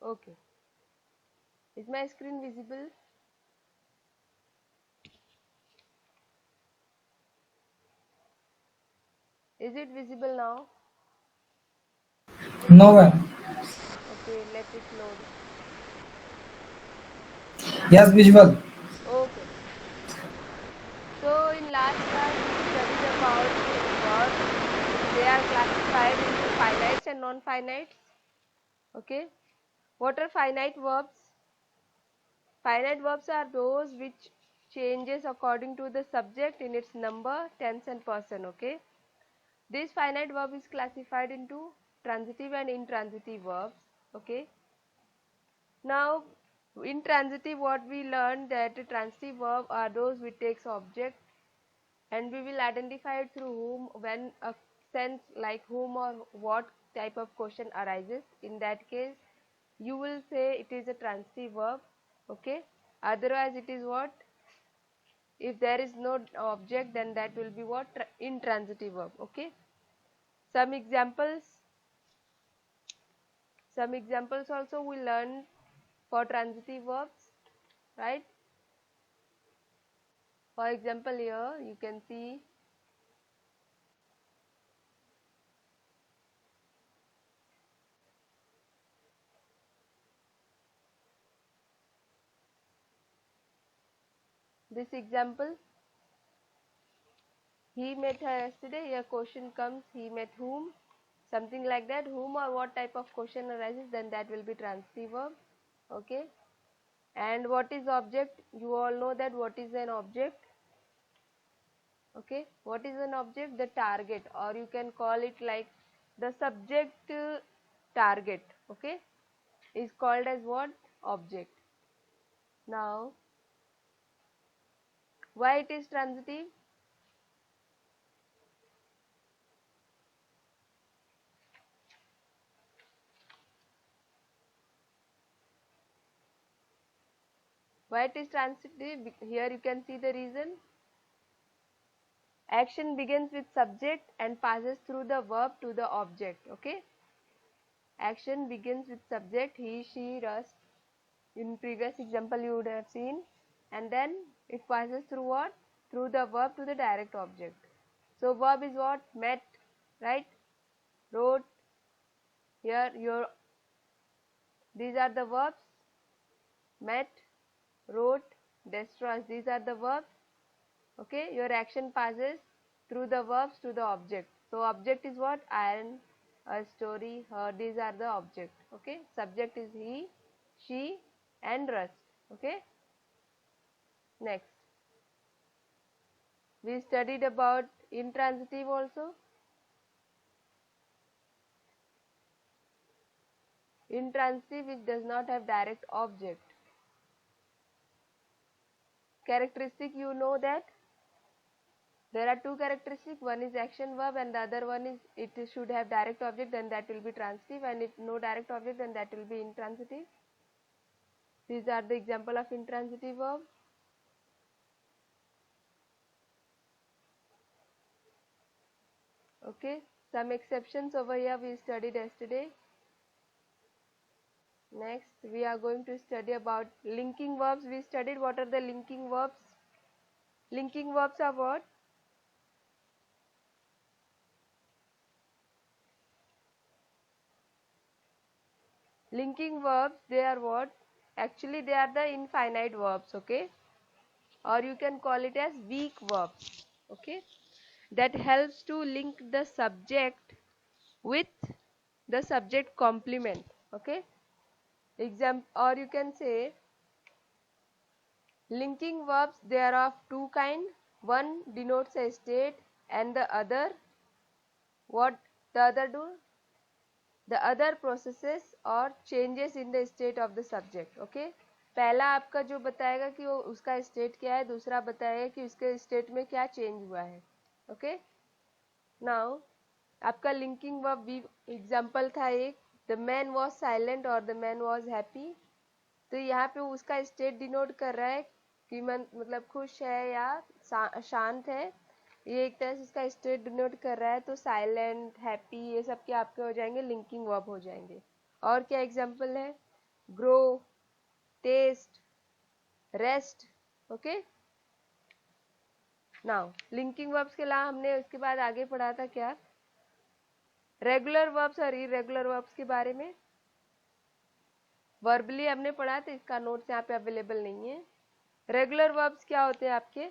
Okay. Is my screen visible? Is it visible now? No, ma'am. Okay, let it load. Yes, visual. Okay. So in last class we studied about verbs. They are classified into finites and non-finites. Okay. What are finite verbs? Finite verbs are those which changes according to the subject in its number, tense and person. Okay. This finite verb is classified into transitive and intransitive verbs. Okay. Now intransitive, what we learned that transitive verb are those which takes object, and we will identify it through whom when a sense like whom or what type of question arises. In that case you will say it is a transitive verb. Okay. Otherwise it is what? If there is no object, then that will be what? Intransitive verb. Okay. Some examples also we learn for transitive verbs, right? For example, here you can see this example. He met her yesterday. Here question comes, he met whom, something like that. Whom or what type of question arises, then that will be transitive verb. Okay. And what is object? You all know that what is an object. Okay. What is an object? The target, or you can call it like the subject target. Okay. Is called as what? Object. Now why it is transitive? Why it is transitive? Here you can see the reason. Action begins with subject and passes through the verb to the object. Okay. Action begins with subject, he, she, us. In previous example you would have seen, and then it passes through what? Through the verb to the direct object. So verb is what? Met, right? Wrote. Here your these are the verbs. Met, wrote, destroys. These are the verbs. Okay. Your action passes through the verbs to the object. So object is what? Iron, a story, her. These are the object. Okay. Subject is he, she and us. Okay. Next we studied about intransitive also. Intransitive, which does not have direct object. Characteristic, you know that there are two characteristics. One is action verb and the other one is it should have direct object, then that will be transitive, and if no direct object, then that will be intransitive. These are the example of intransitive verb. Okay. Some exceptions over here we studied yesterday. Next we are going to study about linking verbs. We studied what are the linking verbs. Linking verbs are what? Linking verbs, they are what? Actually they are the infinite verbs. Okay. Or you can call it as weak verbs. Okay. That helps to link the subject with the subject complement. Okay. Example, or you can say linking verbs, they are of two kind. One denotes a state and the other, what the other do? The other processes or changes in the state of the subject. Okay. पहला आपका जो बताएगा कि वो उसका state क्या है, दूसरा बताएगा कि उसके स्टेट में क्या चेंज हुआ है. ओके. नाउ आपका लिंकिंग वर्ब भी एग्जांपल था एक, द मैन वॉज साइलेंट और द मैन वॉज हैप्पी. तो यहाँ पे उसका स्टेट डिनोट कर रहा है कि मतलब खुश है या शांत है. ये एक तरह से इसका स्टेट डिनोट कर रहा है. तो साइलेंट, हैप्पी, ये सब क्या आपके हो जाएंगे? लिंकिंग वर्ब हो जाएंगे. और क्या एग्जांपल है? Grow, test, rest. Okay. Now linking verbs के अलावा हमने उसके बाद आगे पढ़ा था क्या, रेगुलर वर्ब्स और इरेगुलर वर्ब्स के बारे में. वर्बली हमने पढ़ा था, इसका नोट्स यहाँ पे अवेलेबल नहीं है. रेगुलर वर्ब्स क्या होते हैं आपके.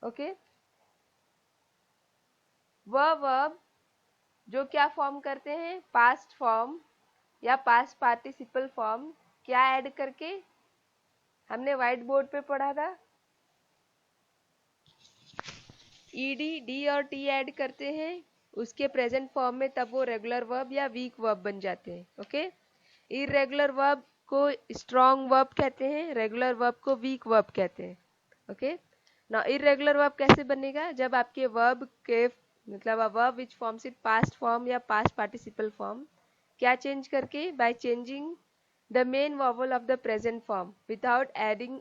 ओके. वह वर्ब जो क्या फॉर्म करते हैं, पास्ट फॉर्म या पास्ट पार्टिसिपल फॉर्म क्या ऐड करके, हमने व्हाइट बोर्ड पे पढ़ा था, ईडी, डी और टी ऐड करते हैं उसके प्रेजेंट फॉर्म में, तब वो रेगुलर वर्ब या वीक वर्ब बन जाते हैं. ओके. इरेगुलर वर्ब को स्ट्रॉन्ग वर्ब कहते हैं, रेगुलर वर्ब को वीक वर्ब कहते हैं. ओके. ना इरेगुलर वर्ब कैसे बनेगा, जब आपके वर्ब के मतलब verb which forms in past form या पास्ट पार्टिसिपल फॉर्म क्या चेंज करके, by changing the main vowel of the present form without adding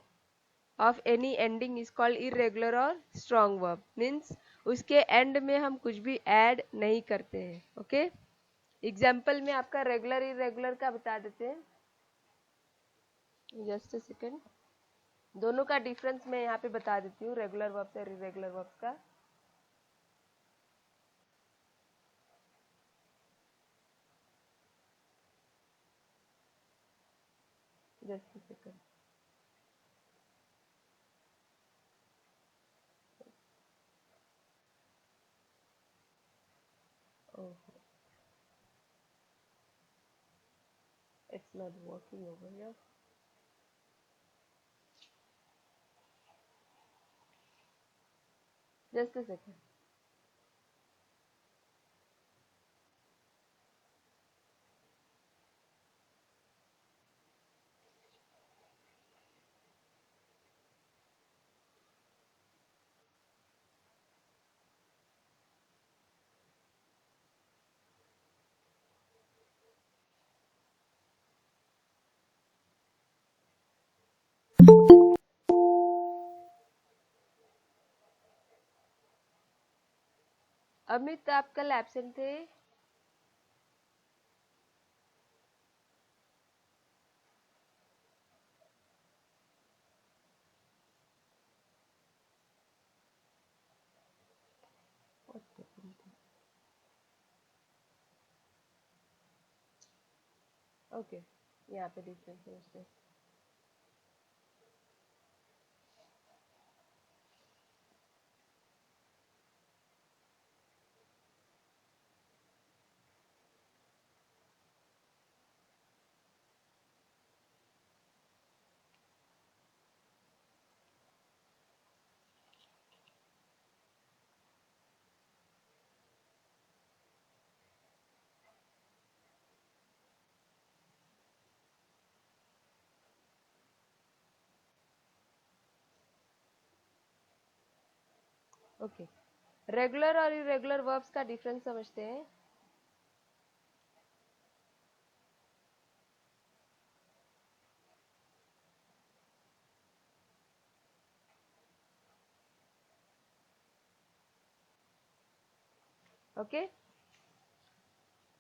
of any ending is called irregular और स्ट्रॉन्ग वर्ब. मीन्स उसके and में हम कुछ भी add नहीं करते हैं. ओके. एग्जाम्पल में आपका रेगुलर इरेगुलर का बता देते हैं. Just a second. दोनों का डिफरेंस मैं यहाँ पे बता देती हूँ, रेगुलर वर्ब्स और इरेगुलर वर्ब्स का. Just a second. Oh, it's not working over here. Just a second. Amit आप कल एब्सेंट थे. ओके. यहाँ पे डिफरेंस समझते हैं. ओके. रेगुलर और इरेगुलर वर्ब्स का डिफरेंस समझते हैं. ओके.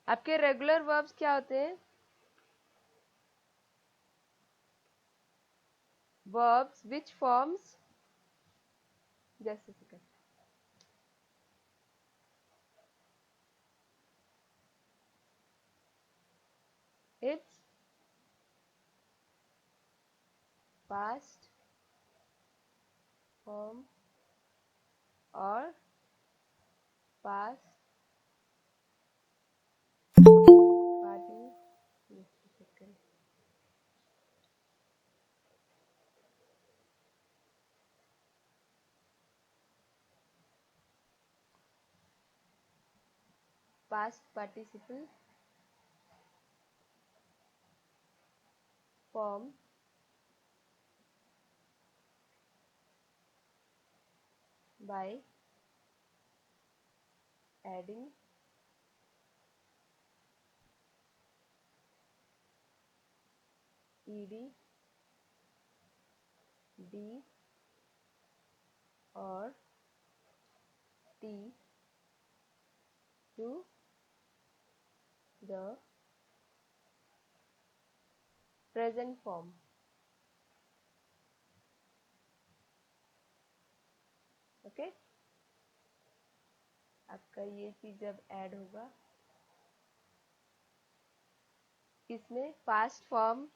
आपके रेगुलर वर्ब्स क्या होते हैं, verbs which forms, just a second, it's past form or past participle. Just a second. Past participle form by adding ed, d or t to the present form. Okay, आपका ये चीज जब add होगा किसमें, past form.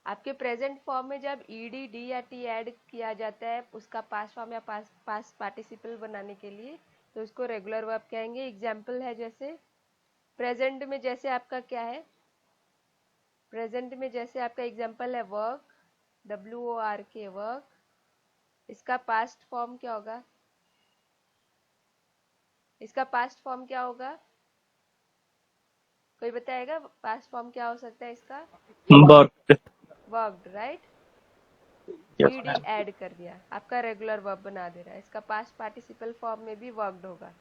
आपके present form में जब ED D या टी ऐड किया जाता है उसका पास्ट फॉर्म या पास्ट पार्टिसिपल बनाने के लिए, तो उसको रेगुलर वर्ब कहेंगे। एग्जाम्पल है जैसे प्रेजेंट में, जैसे आपका क्या है, प्रेजेंट में जैसे आपका एग्जाम्पल है वर्क, WORK, वर्क। इसका पास्ट फॉर्म क्या होगा, इसका पास्ट फॉर्म क्या होगा, कोई बताएगा पास्ट फॉर्म क्या हो सकता है इसका? Work. Worked, right. Yes ED ma'am. Add कर दिया, आपका रेगुलर वर्ब बना दे रहा है। इसका पास्ट पार्टिसिपल फॉर्म में भी वर्कड होगा।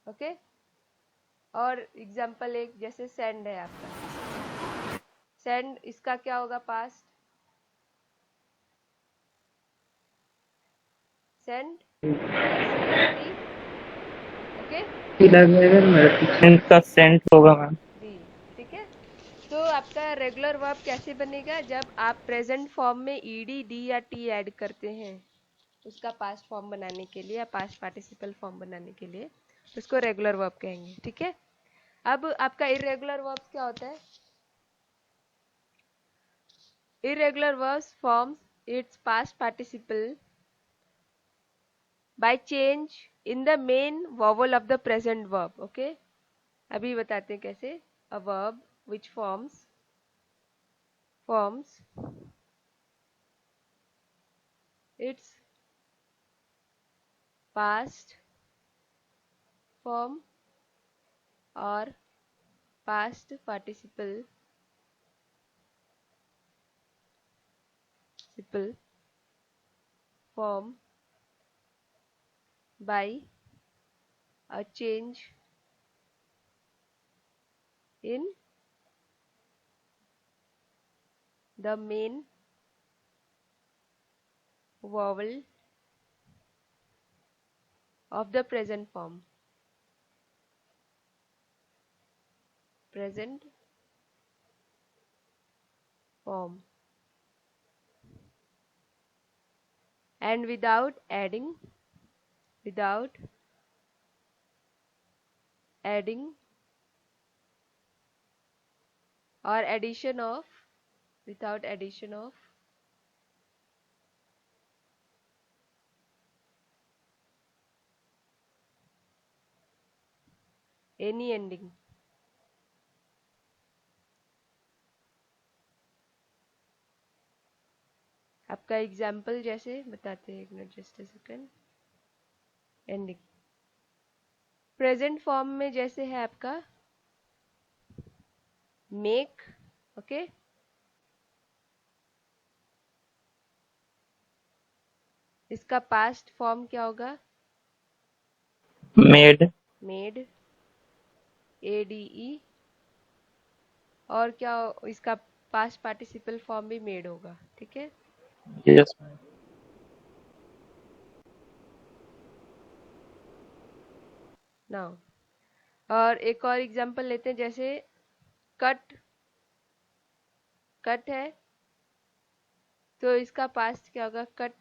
ओके, और एग्जाम्पल एक जैसे सेंड है आपका, सेंड इसका क्या होगा पास्ट, सेंड, SEND। ओके इनका सेंट होगा मैम। जी, ठीक है। तो आपका रेगुलर वर्ब कैसे बनेगा, जब आप प्रेजेंट फॉर्म में ईडी डी या टी ऐड करते हैं उसका पास्ट फॉर्म बनाने के लिए या पास्ट पार्टिसिपल फॉर्म बनाने के लिए, उसको रेगुलर वर्ब कहेंगे। ठीक है, अब आपका इरेगुलर वर्ब्स क्या होता है? Irregular verbs forms its past participle by change in the main vowel of the present verb. Okay, अभी बताते हैं कैसे। A verb which forms its past form or past participle form by a change in the main vowel of the present form. Present form, and without adding or addition of, without addition of any ending। आपका example जैसे बताते हैं, एक minute, just a second. Ending present form में जैसे है आपका make. Okay, इसका पास्ट फॉर्म क्या होगा? मेड। Made, ADE। और क्या इसका पास्ट पार्टिसिपल फॉर्म भी मेड होगा। ठीक है, यस मैम। नाउ और एक और एग्जांपल लेते हैं, जैसे कट है तो इसका पास्ट क्या होगा? कट,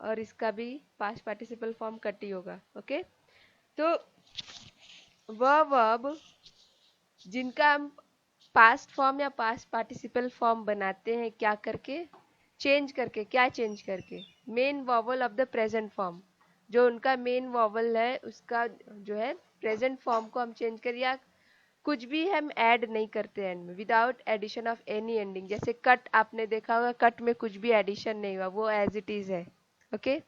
और इसका भी पास्ट पार्टिसिपल फॉर्म कट ही होगा। ओके, तो वह वर्ब जिनका हम पास्ट फॉर्म या पास्ट पार्टिसिपल फॉर्म बनाते हैं, क्या करके? चेंज करके। क्या चेंज करके? Main vowel of the present form, जो उनका मेन वॉवल है उसका जो है प्रेजेंट फॉर्म को हम चेंज कर, या कुछ भी हम ऐड नहीं करते एंड में, without addition of any ending. जैसे कट आपने देखा होगा, कट में कुछ भी एडिशन नहीं हुआ, वो एज इट इज है। ओके,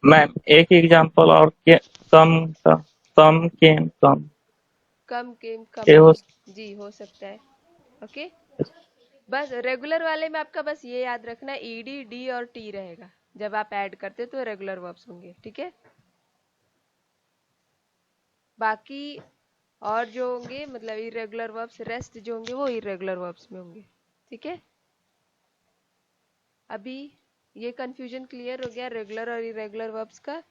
मैम एक एग्जांपल और के, कम का, कम केम कम, कम केम कम ये हो। जी, हो सकता है। ओके, बस रेगुलर वाले में आपका बस ये याद रखना, ईडी डी और टी रहेगा जब आप ऐड करते तो रेगुलर वर्ब्स होंगे। ठीक है, बाकी और जो होंगे मतलब इरेगुलर वर्ब्स, रेस्ट जो होंगे वो इरेगुलर वर्ब्स में होंगे। ठीक है, अभी ये कंफ्यूजन क्लियर हो गया रेगुलर और इरेगुलर वर्ब्स का?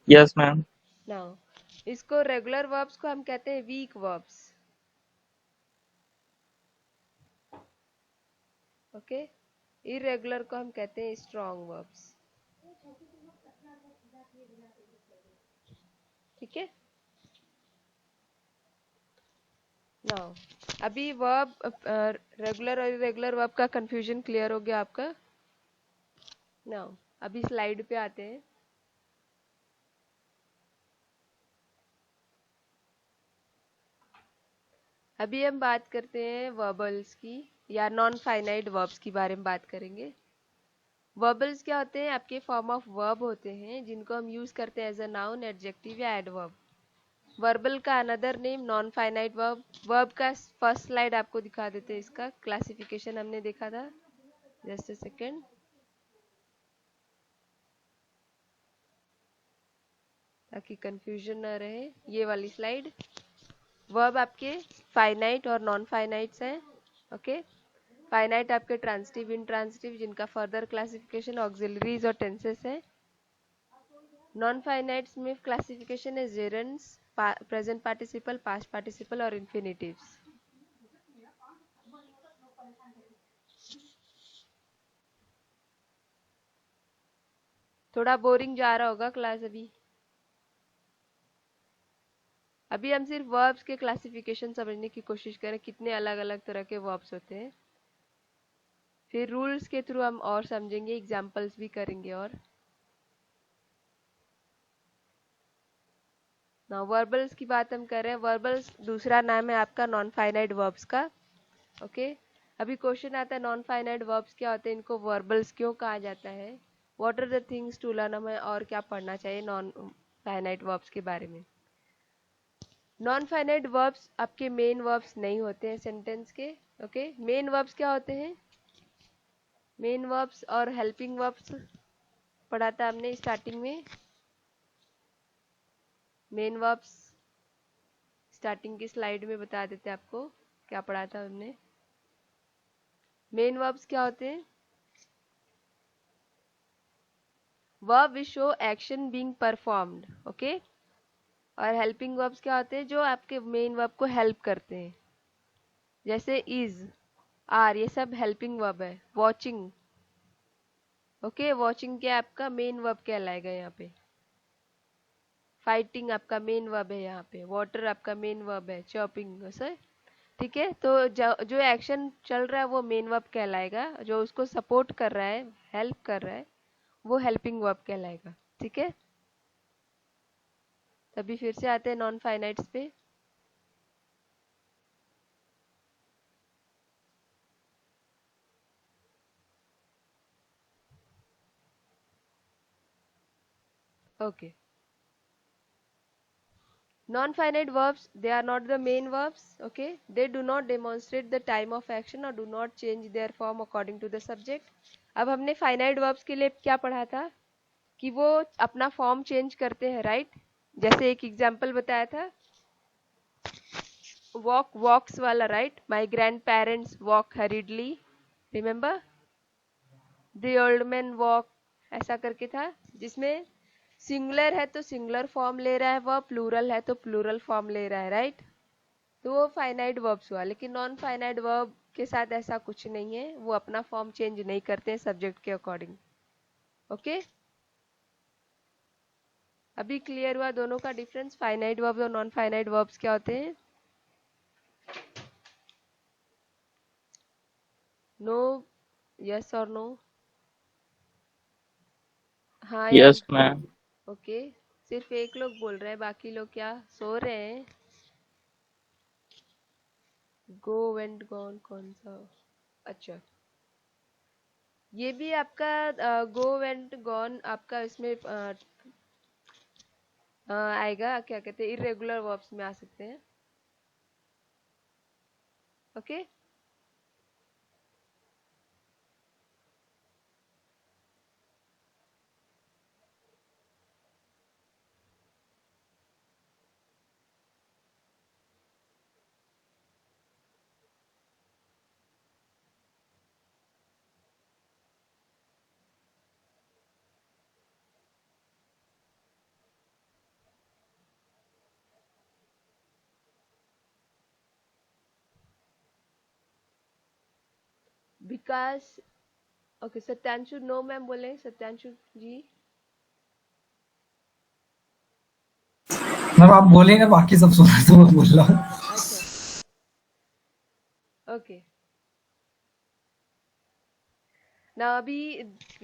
Yes, ma'am. नाउ इसको रेगुलर वर्ब्स को हम कहते हैं वीक वर्ब्स. ओके, इरेगुलर को हम कहते हैं स्ट्रॉन्ग वर्ब्स. ठीक है. नाउ अभी वर्ब रेगुलर और इरेगुलर वर्ब का कंफ्यूजन क्लियर हो गया आपका. नाउ अभी स्लाइड पे आते हैं. अभी हम बात करते हैं वर्बल्स की या नॉन फाइनाइट वर्ब्स की बारे में बात करेंगे. वर्बल्स क्या होते हैं? आपके फॉर्म ऑफ वर्ब होते हैं जिनको हम यूज करते हैं एज अ नाउन, एडजेक्टिव या एडवर्ब. वर्बल का another name non finite verb. Verb का फर्स्ट स्लाइड आपको दिखा देते हैं. इसका क्लासिफिकेशन हमने देखा था. जस्ट अ सेकेंड, ताकि कंफ्यूजन ना रहे. ये वाली स्लाइड. वर्ब आपके फाइनाइट और नॉन फाइनाइट्स हैं. ओके, फाइनाइट आपके ट्रांसिटिव, इंट्रांसिटिव, जिनका फर्दर क्लासिफिकेशन ऑक्सिलरीज और टेंसेस है. नॉन फाइनाइट्स में क्लासिफिकेशन है जेरेंड्स, प्रेजेंट पार्टिसिपल, पास्ट पार्टिसिपल और इन्फिनिटिव्स. थोड़ा बोरिंग जा रहा होगा क्लास अभी. अभी हम सिर्फ वर्ब्स के क्लासिफिकेशन समझने की कोशिश करें, कितने अलग अलग तरह के वर्ब्स होते हैं. फिर रूल्स के थ्रू हम और समझेंगे, एग्जांपल्स भी करेंगे. और ना वर्बल्स की बात हम कर रहे हैं. वर्बल्स दूसरा नाम है आपका नॉन फाइनाइट वर्ब्स का. ओके, अभी क्वेश्चन आता है नॉन फाइनाइट वर्ब्स क्या होते हैं, इनको वर्बल्स क्यों कहा जाता है, what are the things to learn, हमें और क्या पढ़ना चाहिए नॉन फाइनाइट वर्ब्स के बारे में. नॉन फाइनाइट वर्ब्स आपके मेन वर्ब्स नहीं होते हैं सेंटेंस के. ओके, मेन वर्ब्स क्या होते हैं? मेन वर्ब्स और हेल्पिंग वर्ब्स पढ़ा था हमने स्टार्टिंग में. मेन वर्ब्स स्टार्टिंग की स्लाइड में बता देते हैं आपको क्या पढ़ा था हमने. मेन वर्ब्स क्या होते हैं? Verb which show action being performed. Okay, और हेल्पिंग वर्ब्स क्या होते हैं? जो आपके मेन वर्ब को हेल्प करते हैं, जैसे इज, आर, ये सब हेल्पिंग वर्ब है. वॉचिंग, ओके, वॉचिंग क्या आपका मेन वर्ब कहलाएगा यहाँ पे. फाइटिंग आपका मेन वर्ब है यहाँ पे. वाटर आपका मेन वर्ब है. Chopping, sir. ठीक है, तो जो एक्शन चल रहा है वो मेन वर्ब कहलाएगा. जो उसको सपोर्ट कर रहा है, हेल्प कर रहा है, वो हेल्पिंग वर्ब कहलाएगा. ठीक है, तभी फिर से आते हैं नॉन फाइनाइट्स पे. Okay, non-finite verbs, they are not the main verbs. Okay, they do not demonstrate the time of action or do not change their form according to the subject. अब हमने finite verbs के लिए क्या पढ़ा था कि वो अपना फॉर्म चेंज करते हैं, राइट. जैसे एक एग्जांपल बताया था, वॉक, वॉक्स वाला, right. My grand parents walk हरीडली, remember. The old man walk, ऐसा करके था, जिसमें सिंगुलर है तो सिंगुलर फॉर्म ले रहा है, वह प्लूरल है तो प्लूरल फॉर्म ले रहा है, राइट. तो वो फाइनाइट वर्ब्स हुआ. लेकिन नॉन फाइनाइट वर्ब के साथ ऐसा कुछ नहीं है, वो अपना फॉर्म चेंज नहीं करते हैं सब्जेक्ट के अकॉर्डिंग. ओके, अभी क्लियर हुआ दोनों का डिफरेंस, फाइनाइट वर्ब्स और नॉन फाइनाइट वर्ब्स क्या होते हैं. नो, यस और नो. हाँ या Yes, ma'am. ओके, सिर्फ एक लोग बोल रहे हैं, बाकी लोग क्या सो रहे हैं. गो वेंट गॉन कौन सा? अच्छा, ये भी आपका गो वेंट गॉन आपका इसमें आएगा, क्या कहते हैं, इरेगुलर वर्ब्स में आ सकते हैं. ओके, विकास, ओके सत्यांशु नो मैम बोले, सत्यांशु जी। मैम आप बोले ना, बाकी सब सुना तो मैं बोल रहा हूँ। अच्छा ओके ना, अभी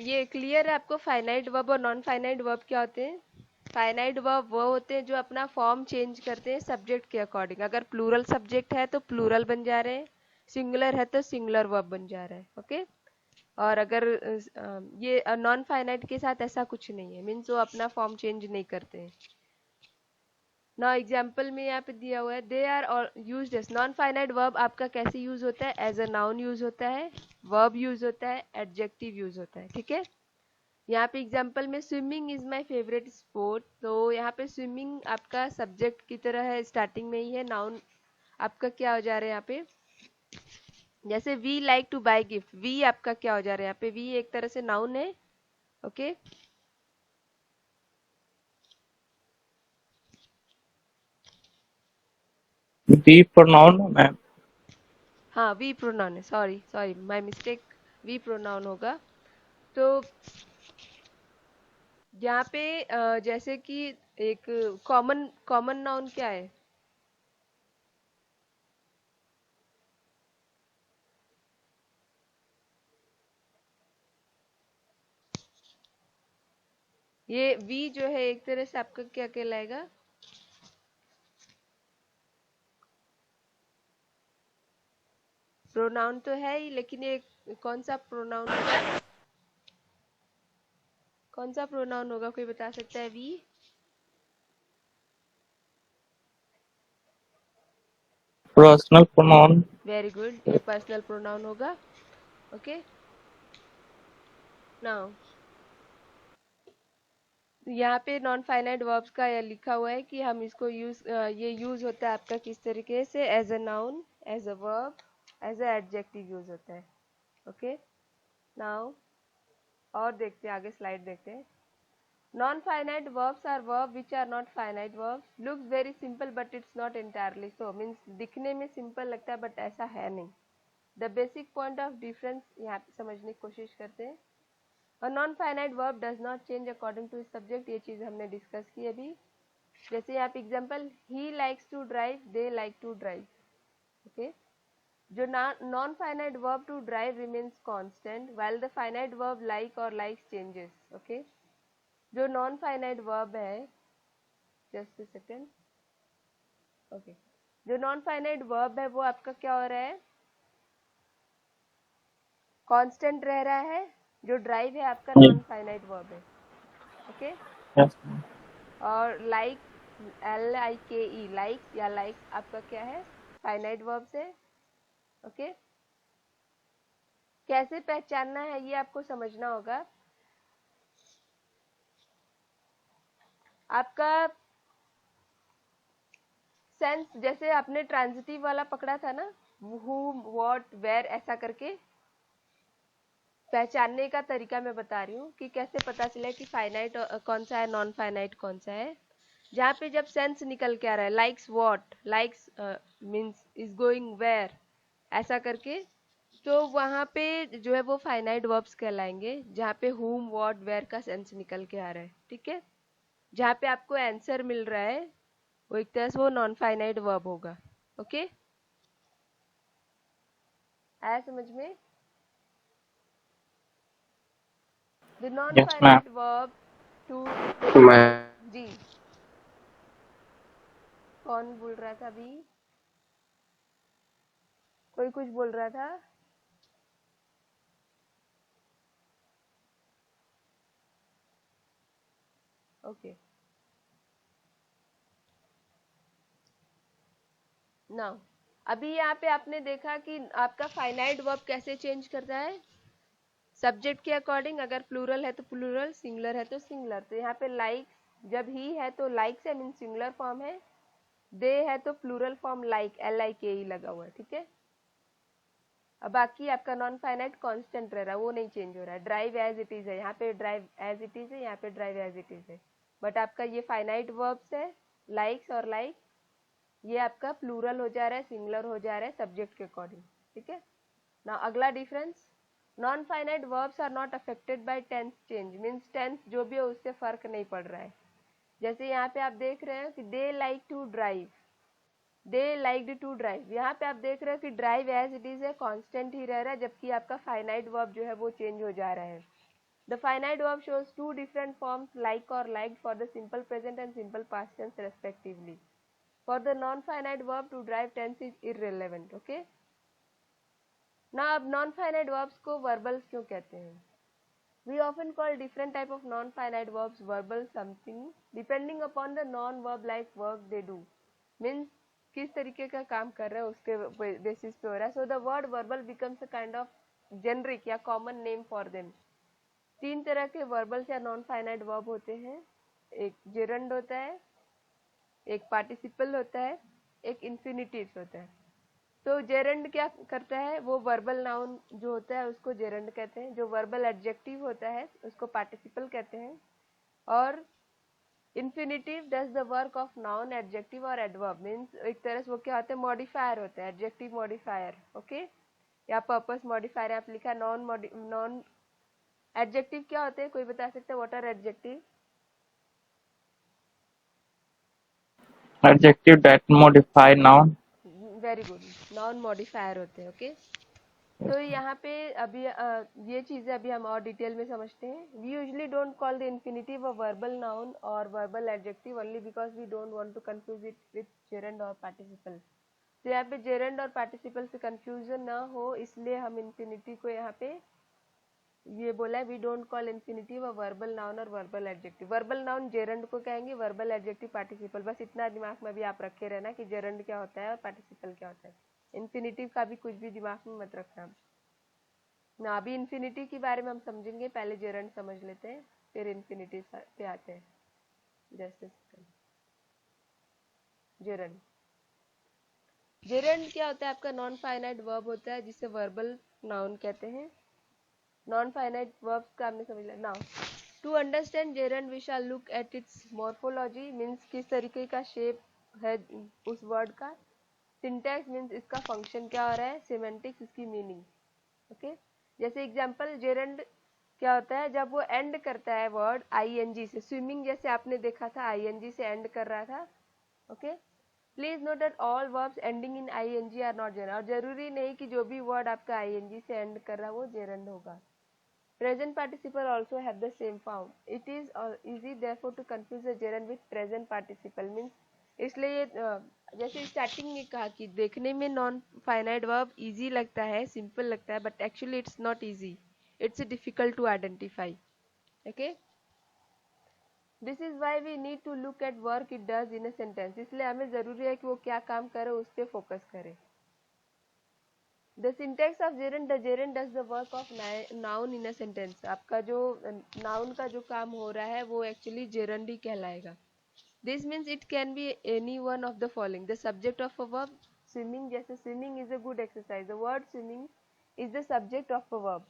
ये क्लियर है आपको फाइनाइट वर्ब और नॉन फाइनाइट वर्ब क्या होते हैं? फाइनाइट वर्ब वो होते हैं जो अपना फॉर्म चेंज करते हैं सब्जेक्ट के अकॉर्डिंग। अगर प्लूरल सब्जेक्ट है तो प्लूरल बन जा रहे हैं, सिंगुलर है तो सिंगुलर वर्ब बन जा रहा है। ओके और अगर ये नॉन फाइनाइट के साथ ऐसा कुछ नहीं है, मीन्स वो अपना फॉर्म चेंज नहीं करते हैं। ना एग्जाम्पल में यहाँ पे दिया हुआ है they are used as. Non finite verb आपका कैसे यूज होता है? एज अ नाउन यूज होता है, वर्ब यूज होता है, एडजेक्टिव यूज होता है। ठीक है, यहाँ पे एग्जाम्पल में swimming is my favourite sport, तो यहाँ पे स्विमिंग आपका सब्जेक्ट की तरह है, स्टार्टिंग में ही है। नाउन आपका क्या हो जा रहा है यहाँ पे? जैसे we like to buy gift, we आपका क्या हो जा रहा है यहाँ पे? वी एक तरह से नाउन है। ओके वी प्रोनाउन है मैम। हाँ वी प्रोनाउन है, sorry sorry my mistake, we pronoun होगा। तो यहाँ पे जैसे कि एक कॉमन कॉमन नाउन क्या है? ये वी जो है एक तरह से आपका क्या कहलाएगा? प्रोनाउन तो है ही, लेकिन ये कौन सा प्रोनाउन होगा? कौन सा प्रोनाउन होगा, कोई बता सकता है? We personal pronoun. Very good, ये पर्सनल प्रोनाउन होगा। ओके नाउ यहाँ पे नॉन फाइनाइट वर्ब्स का यह लिखा हुआ है कि हम इसको ये यूज होता है आपका किस तरीके से? As a noun, as a verb, as a adjective use होता है। ओके नाउ और देखते हैं आगे, स्लाइड देखते हैं। Non finite verbs are verb which are not finite verbs. Looks very simple but it's not entirely so. Means दिखने में सिंपल लगता है बट ऐसा है नहीं। The basic point of difference यहाँ पे समझने की कोशिश करते हैं। A non finite verb does not change according to its subject, ये चीज हमने डिस्कस की अभी। जैसे यहाँ पे example, he likes to drive, they like to drive. Okay? जो non finite verb to drive remains constant while the finite verb like और likes changes. Okay? जो नॉन फाइनाइट वर्ब है, जस्ट सेकेंड, ओके, जो non finite verb है वो आपका क्या हो रहा है? कांस्टेंट रह रहा है। जो ड्राइव है आपका नॉन फाइनाइट वर्ब है। ओके और लाइक, LIKE, लाइक्स या लाइक्स आपका क्या है? फाइनाइट वर्ब से। ओके कैसे पहचानना है ये आपको समझना होगा। आपका सेंस, जैसे आपने ट्रांजिटिव वाला पकड़ा था ना, whom, what, where, ऐसा करके पहचानने का तरीका मैं बता रही हूँ कि कैसे पता चले कि फाइनाइट कौन सा है, नॉन फाइनाइट कौन सा है। जहाँ पे जब सेंस निकल के आ रहा है, likes what, likes means is going where, ऐसा करके, तो वहाँ पे जो है वो फाइनाइट वर्ब्स कहलाएंगे। जहाँ पे whom, what, where का सेंस निकल के आ रहा है। ठीक है, जहाँ पे आपको आंसर मिल रहा है वो एक तरह से वो नॉन फाइनाइट वर्ब होगा। ओके आया समझ में? The non yes ma'am. Finite verb to, मैं जी कौन बोल रहा था अभी? कोई कुछ बोल रहा था? ओके नाउ अभी यहाँ पे आपने देखा कि आपका फाइनाइट वर्ब कैसे चेंज करता है सब्जेक्ट के अकॉर्डिंग। अगर प्लूरल है तो प्लूरल, सिंगुलर है तो सिंगुलर। तो यहाँ पे लाइक जब ही है तो लाइक से मीन सिंगुलर फॉर्म है, दे है तो प्लूरल फॉर्म लाइक, LIKE लगा हुआ है। ठीक है, अब बाकी आपका नॉन फाइनाइट कांस्टेंट रह रहा है, वो नहीं चेंज हो रहा है। ड्राइव एज इट इज है, यहाँ पे ड्राइव एज इट इज है, यहाँ पे ड्राइव एज इट इज है। बट आपका ये फाइनाइट वर्ब्स है, लाइक्स और लाइक, ये आपका प्लूरल हो जा रहा है, सिंगुलर हो जा रहा है सब्जेक्ट के अकॉर्डिंग। ठीक है ना, अगला difference non finite verbs are not affected by tense change, means tense जो भी है उससे फर्क नहीं पड़ रहा है। जैसे यहाँ पे आप देख रहे हैं कि they like to drive, they liked to drive, यहाँ पे आप देख रहे हो कि ड्राइव एज इट इज है कांस्टेंट ही रह रहा है, जबकि आपका फाइनाइट वर्ब जो है वो चेंज हो जा रहा है। The finite verb shows two different forms like और liked for the simple present and simple past tense respectively. For the non finite verb to derive tense is irrelevant. Okay, ना अब नॉन फाइनाइट वर्ब्स को verbals क्यों कहते हैं? We often call different type of non-finite verbs verbal something depending upon the non-verb like work they do, means किस तरीके का काम कर रहे हैं उसके बेसिस पे हो रहा है। So the word verbal becomes a kind of generic या common name for them। तीन तरह के verbals या non-finite verb होते हैं, एक gerund होता है, एक participle होता है, एक infinitive होता है। तो जेरंड क्या करता है, वो वर्बल नाउन जो होता है उसको जेरंड कहते हैं, जो वर्बल एडजेक्टिव होता है उसको पार्टिसिपल कहते हैं, और infinitive does the work of noun adjective और एडवर्ब, मीन्स एक तरह से वो क्या होते हैं, मॉडिफायर होते हैं, एडजेक्टिव मॉडिफायर। ओके, या पर्पस मॉडिफायर आप लिखा, नॉन एडजेक्टिव क्या होते हैं, कोई बता सकते हैं what are adjective? Adjective that modify noun. Very good, non modifier होते हैं। ओके, तो यहाँ पे अभी ये चीजें अभी हम और डिटेल में समझते हैं। We usually don't call the infinitive a verbal noun और verbal adjective only because we don't want to confuse it with gerund और पार्टिसिपल। तो यहाँ पे जेरंड और पार्टिसिपल से कंफ्यूजन ना हो इसलिए हम इन्फिनिटिव को यहाँ पे ये बोला है, we don't call infinitive a verbal noun और verbal adjective. Verbal noun gerund को कहेंगे, वर्बल एडजेक्टिव पार्टिसिपल। बस इतना दिमाग में भी आप रखे रहना कि जेरंड क्या होता है और पार्टिसिपल क्या होता है। इन्फिनिटिव का भी कुछ भी दिमाग में मत रखना ना। अभी इन्फिनिटी के बारे में हम समझेंगे, पहले जेरंड समझ लेते हैं फिर इन्फिनिटी पे आते हैं। जैसे जेरंड, जेरंड क्या होता है, आपका नॉन फाइनाइट वर्ब होता है जिसे वर्बल नाउन कहते हैं। नॉन फाइनाइट वर्ब्स का हमने समझ लिया। Now to understand gerund we shall look at its morphology, means किस तरीके का शेप है उस वर्ड का। सिंटैक्स मीन्स इसका फंक्शन क्या हो रहा है। सिमेंटिक्स इसकी मीनिंग। ओके, जैसे एग्जांपल जेरंड क्या होता है, जब वो एंड करता है वर्ड आईएनजी से, स्विमिंग जैसे आपने देखा था आईएनजी से एंड कर रहा था। Okay, please note that all verbs ending in ING are not gerund, और जरूरी नहीं कि जो भी वर्ड आपका आईएनजी से एंड कर रहा है वो जेरंड होगा। Present participle also have the same form. It is easy therefore to confuse the gerund with present participle, means इसलिए जैसे स्टार्टिंग में कहा कि देखने में नॉन फाइनाइट वर्ब इजी लगता है, सिंपल लगता है, but actually it's not easy, it's difficult to identify. Okay, this is why we need to look at work it does in a sentence, इसलिए हमें जरूरी है कि वो क्या काम करे उस पर फोकस करे। The syntax of gerund, the gerund does the work of noun in a sentence। आपका जो noun का जो काम हो रहा है वो actually gerund ही कहलाएगा। This means it can be any one of the following: the subject of a verb, swimming, जैसे swimming is a good exercise, the word swimming is the subject of a verb।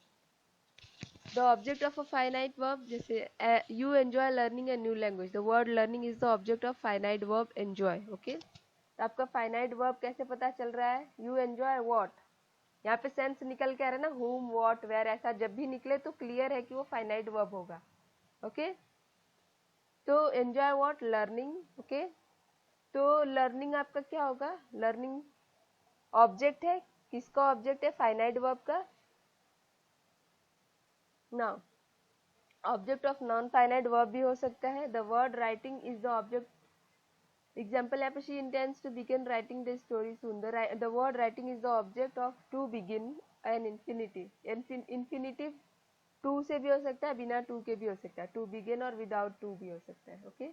The object of a finite verb, जैसे you enjoy learning a new language, the word learning is the object of finite verb enjoy। Okay, आपका finite verb कैसे पता चल रहा है, you enjoy what, यहाँ पे sense निकल के आ रहा है ना, whom, what, where, ऐसा जब भी निकले तो क्लियर है कि वो फाइनाइट वर्ब होगा। ओके, तो एंजॉय व्हाट, लर्निंग। ओके, तो लर्निंग आपका क्या होगा, लर्निंग ऑब्जेक्ट है, किसका ऑब्जेक्ट है, फाइनाइट वर्ब का। Now object of non finite verb भी हो सकता है। The word writing is the object. Example, she intends to begin writing this story soon. The word writing is the object of to begin an infinitive. Infinitive to से भी हो सकता है, बिना to के भी हो सकता है, to begin और without to भी हो सकता है। Okay?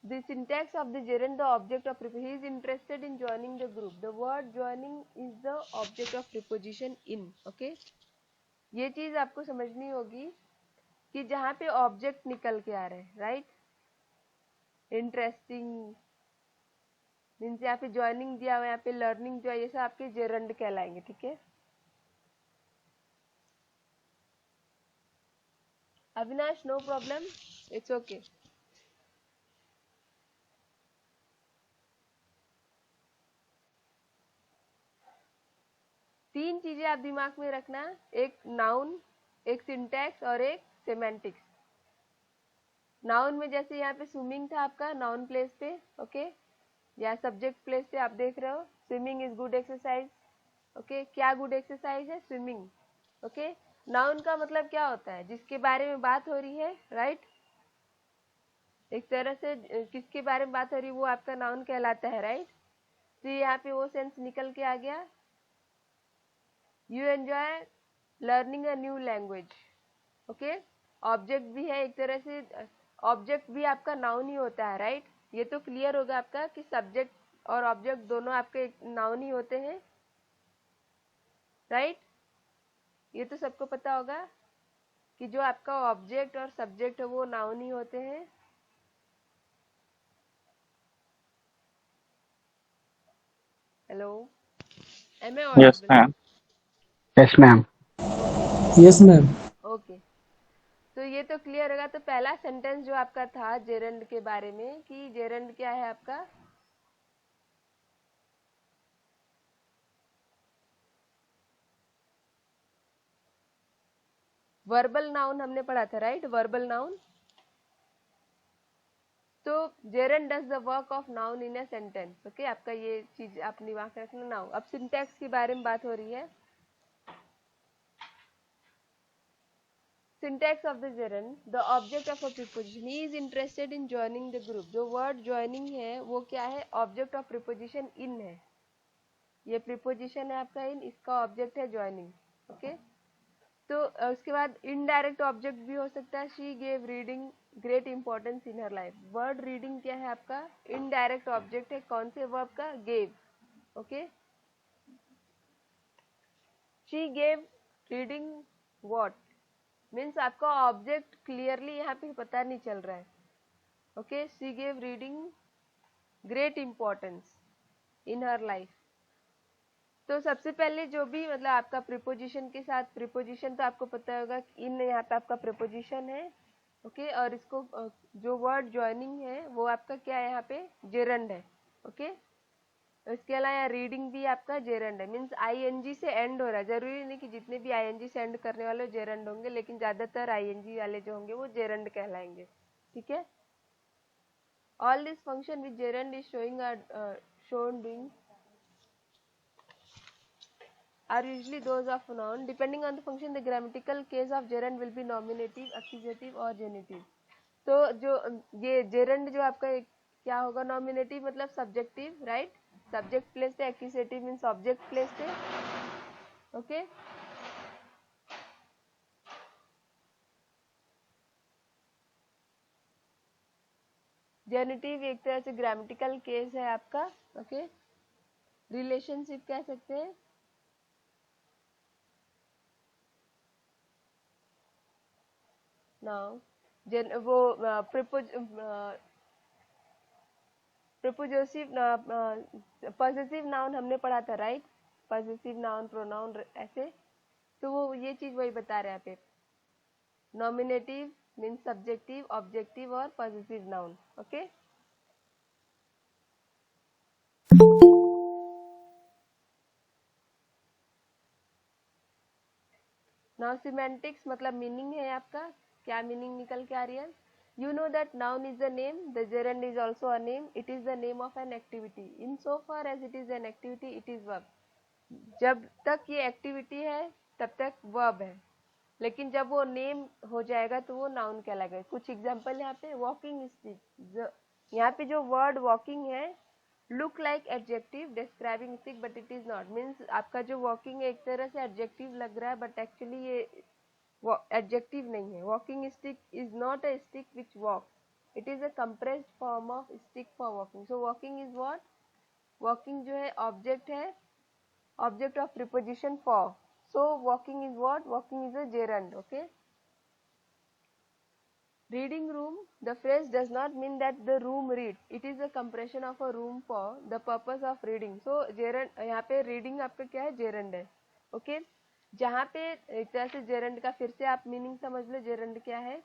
The syntax of the gerund, the object of preposition. He is interested in joining the group. The word joining is the object of preposition in. Okay? ये चीज आपको समझनी होगी कि जहाँ पे ऑब्जेक्ट निकल के आ रहे हैं, राइट। इंटरेस्टिंग मीन्स यहाँ पे ज्वाइनिंग दिया हुआ, यहाँ पे लर्निंग जो है, ये सब आपके जेरंड कहलाएंगे। ठीक है, Avinash, no problem, it's okay. तीन चीजें आप दिमाग में रखना, एक नाउन, एक सिंटैक्स और एक सेमेंटिक्स। नाउन में जैसे यहाँ पे स्विमिंग था आपका नाउन प्लेस पे, ओके, या सब्जेक्ट प्लेस पे आप देख रहे हो, swimming is good exercise, okay, क्या गुड एक्सरसाइज है, स्विमिंग, ओके। नाउन का मतलब क्या होता है, जिसके बारे में बात हो रही है, राइट, एक तरह से किसके बारे में बात हो रही है वो आपका नाउन कहलाता है, राइट। तो यहाँ पे वो सेंस निकल के आ गया, you enjoy learning a new language, okay. Object भी है एक तरह से, ऑब्जेक्ट भी आपका नाउन ही होता है, राइट। ये तो क्लियर होगा आपका कि सब्जेक्ट और ऑब्जेक्ट दोनों आपके नाउन ही होते हैं, राइट। ये तो सबको पता होगा कि जो आपका ऑब्जेक्ट और सब्जेक्ट है वो नाउन ही होते हैं। हेलो, एम आई Yes, Audible? ma'am. Yes ma'am. Okay yes ma'am. Okay, तो ये तो क्लियर होगा। तो पहला सेंटेंस जो आपका था जेरंड के बारे में, कि जेरंड क्या है आपका, वर्बल नाउन हमने पढ़ा था, राइट, वर्बल नाउन। तो gerund does the work of noun in a sentence, okay, आपका ये चीज आप दिमाग में रखना। नाउ अब सिंटैक्स के बारे में बात हो रही है। Syntax of the gerund, the object of a preposition. He is interested in joining the group. जो word joining है वो क्या है, object of preposition in है, ये preposition है आपका in, इसका object है joining, ओके। तो उसके बाद indirect object भी हो सकता है, she gave reading great importance in her life. word reading क्या है आपका, indirect object है, कौन से verb का, gave, okay. she gave reading what means आपका ऑब्जेक्ट क्लियरली यहाँ पे पता नहीं चल रहा है, okay. She gave reading great importance in her life. तो सबसे पहले जो भी मतलब आपका प्रिपोजिशन के साथ, प्रिपोजिशन तो आपको पता होगा इन यहाँ पे आपका प्रिपोजिशन है, ओके। और इसको जो वर्ड ज्वाइनिंग है वो आपका क्या है यहाँ पे, जेरंड है, ओके। इसके अलावा रीडिंग भी आपका जेरंड है, मीन्स आईएनजी से एंड हो रहा है। जरूरी नहीं कि जितने भी आईएनजी से एंड करने वाले जेरंड होंगे, लेकिन ज्यादातर आईएनजी वाले जो होंगे वो जेरंड कहलाएंगे, ठीक है। All this function with gerund is showing shown doing are usually those of noun. Depending on the function, the grammatical case of gerund will be nominative, accusative और genitive. तो जो ये जेरंड जो आपका क्या होगा, नॉमिनेटिव मतलब सब्जेक्टिव, राइट, सब्जेक्ट प्लेस्ड है, एक्यूजेटिव मीन्स ऑब्जेक्ट प्लेस्ड है, ओके। जेनिटिव एक तरह से ग्रामेटिकल केस है आपका, ओके, रिलेशनशिप कह सकते हैं। नाउ वो प्रिपोजिटिव पॉसेसिव नाउन हमने पढ़ा था, राइट, पॉसेसिव नाउन, प्रोनाउन ऐसे। तो वो ये चीज वही बता रहे हैं पे, नॉमिनेटिव मीन्स सब्जेक्टिव, ऑब्जेक्टिव और possessive noun, okay. Now semantics मतलब मीनिंग है आपका, क्या मीनिंग निकल के आ रही है। You know that noun is a name, the gerund is also a name, it is the name of an activity. In so far as it is an activity, it is verb. जब तक ये activity है तब तक verb है, लेकिन जब वो नेम हो जाएगा तो वो नाउन कहलाएगा। कुछ एग्जांपल यहाँ पे, वॉकिंग स्टिक, यहाँ पे जो वर्ड वॉकिंग है, look like adjective describing stick but it is not, means आपका जो वॉकिंग है एक तरह से एडजेक्टिव लग रहा है, बट एक्चुअली ये एडजेक्टिव नहीं है। Walking stick is not a stick which walk, it is a compressed form of stick for walking. So walking is what, walking जो है ऑब्जेक्ट है, object of preposition for. So walking is what, walking is a gerund, okay. Reading room, the phrase does not mean that the room reads, it is a compression of a room for the purpose of reading. So gerund यहाँ पे reading आपका क्या है, gerund है, okay। जहाँ पे एक तरह से gerund का फिर से आप मीनिंग समझ लो, gerund क्या है,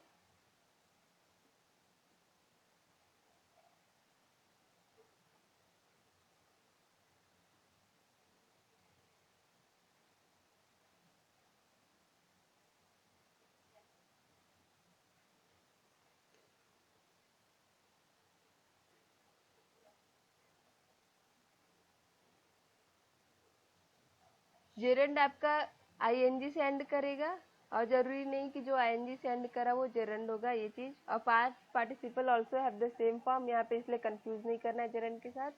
जेरेंड आपका आईएनजी से एंड करेगा और जरूरी नहीं कि जो आईएनजी से एंड करा वो जेरेंड होगा, ये चीज। और past participle also have the same form, यहाँ पे इसलिए कंफ्यूज नहीं करना है जेरेंड के साथ।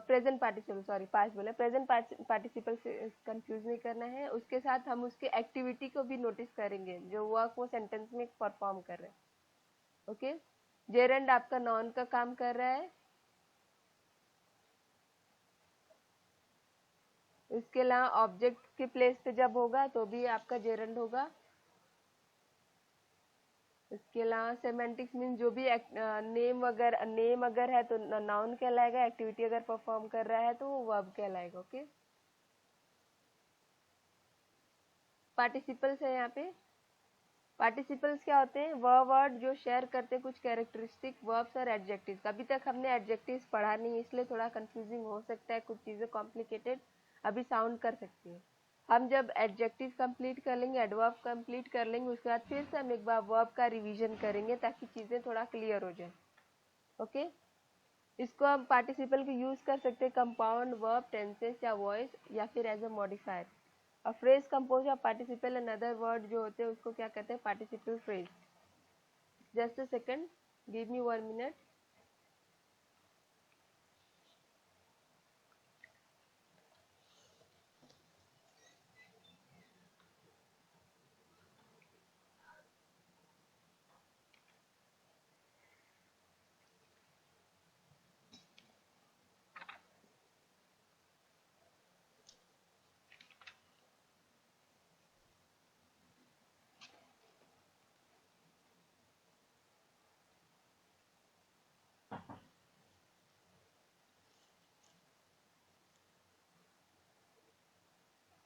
प्रेजेंट पार्टिसिपल, सॉरी पास्ट बोले, प्रेजेंट पार्टिसिपल से कंफ्यूज नहीं करना है। उसके साथ हम उसके एक्टिविटी को भी नोटिस करेंगे, जो वर्क वो सेंटेंस में परफॉर्म कर रहे हैं। ओके, जेरेंड आपका नॉन का काम कर रहा है। इसके अलावा ऑब्जेक्ट के प्लेस पे जब होगा तो भी आपका जेरेंड होगा। इसके अलावा सेमेंटिक्स मीन जो भी नेम अगर है तो नाउन कहलाएगा, एक्टिविटी अगर परफॉर्म कर रहा है तो वो वर्ब कहलाएगा। ओके, पार्टिसिपल्स है यहाँ पे। पार्टिसिपल्स क्या होते हैं? वह वर्ड जो शेयर करते हैं कुछ कैरेक्टरिस्टिक वर्ब्स और एडजेक्टिव्स। अभी तक हमने एडजेक्टिव्स पढ़ा नहीं, इसलिए थोड़ा कंफ्यूजिंग हो सकता है, कुछ चीजें कॉम्प्लिकेटेड अभी साउंड कर सकती है। हम जब एडजेक्टिव कंप्लीट कर लेंगे, एडवर्ब कंप्लीट कर लेंगे, उसके बाद फिर से हम एक बार वर्ब का रिवीजन करेंगे ताकि चीजें थोड़ा क्लियर हो जाए। ओके, इसको हम पार्टिसिपल को यूज कर सकते हैं कंपाउंड वर्ब, टेंसेस या वॉइस, या फिर as a modifier. A phrase composed of participle and other word जो होते हैं उसको क्या कहते हैं? Participle phrase. Just a second, give me 1 minute.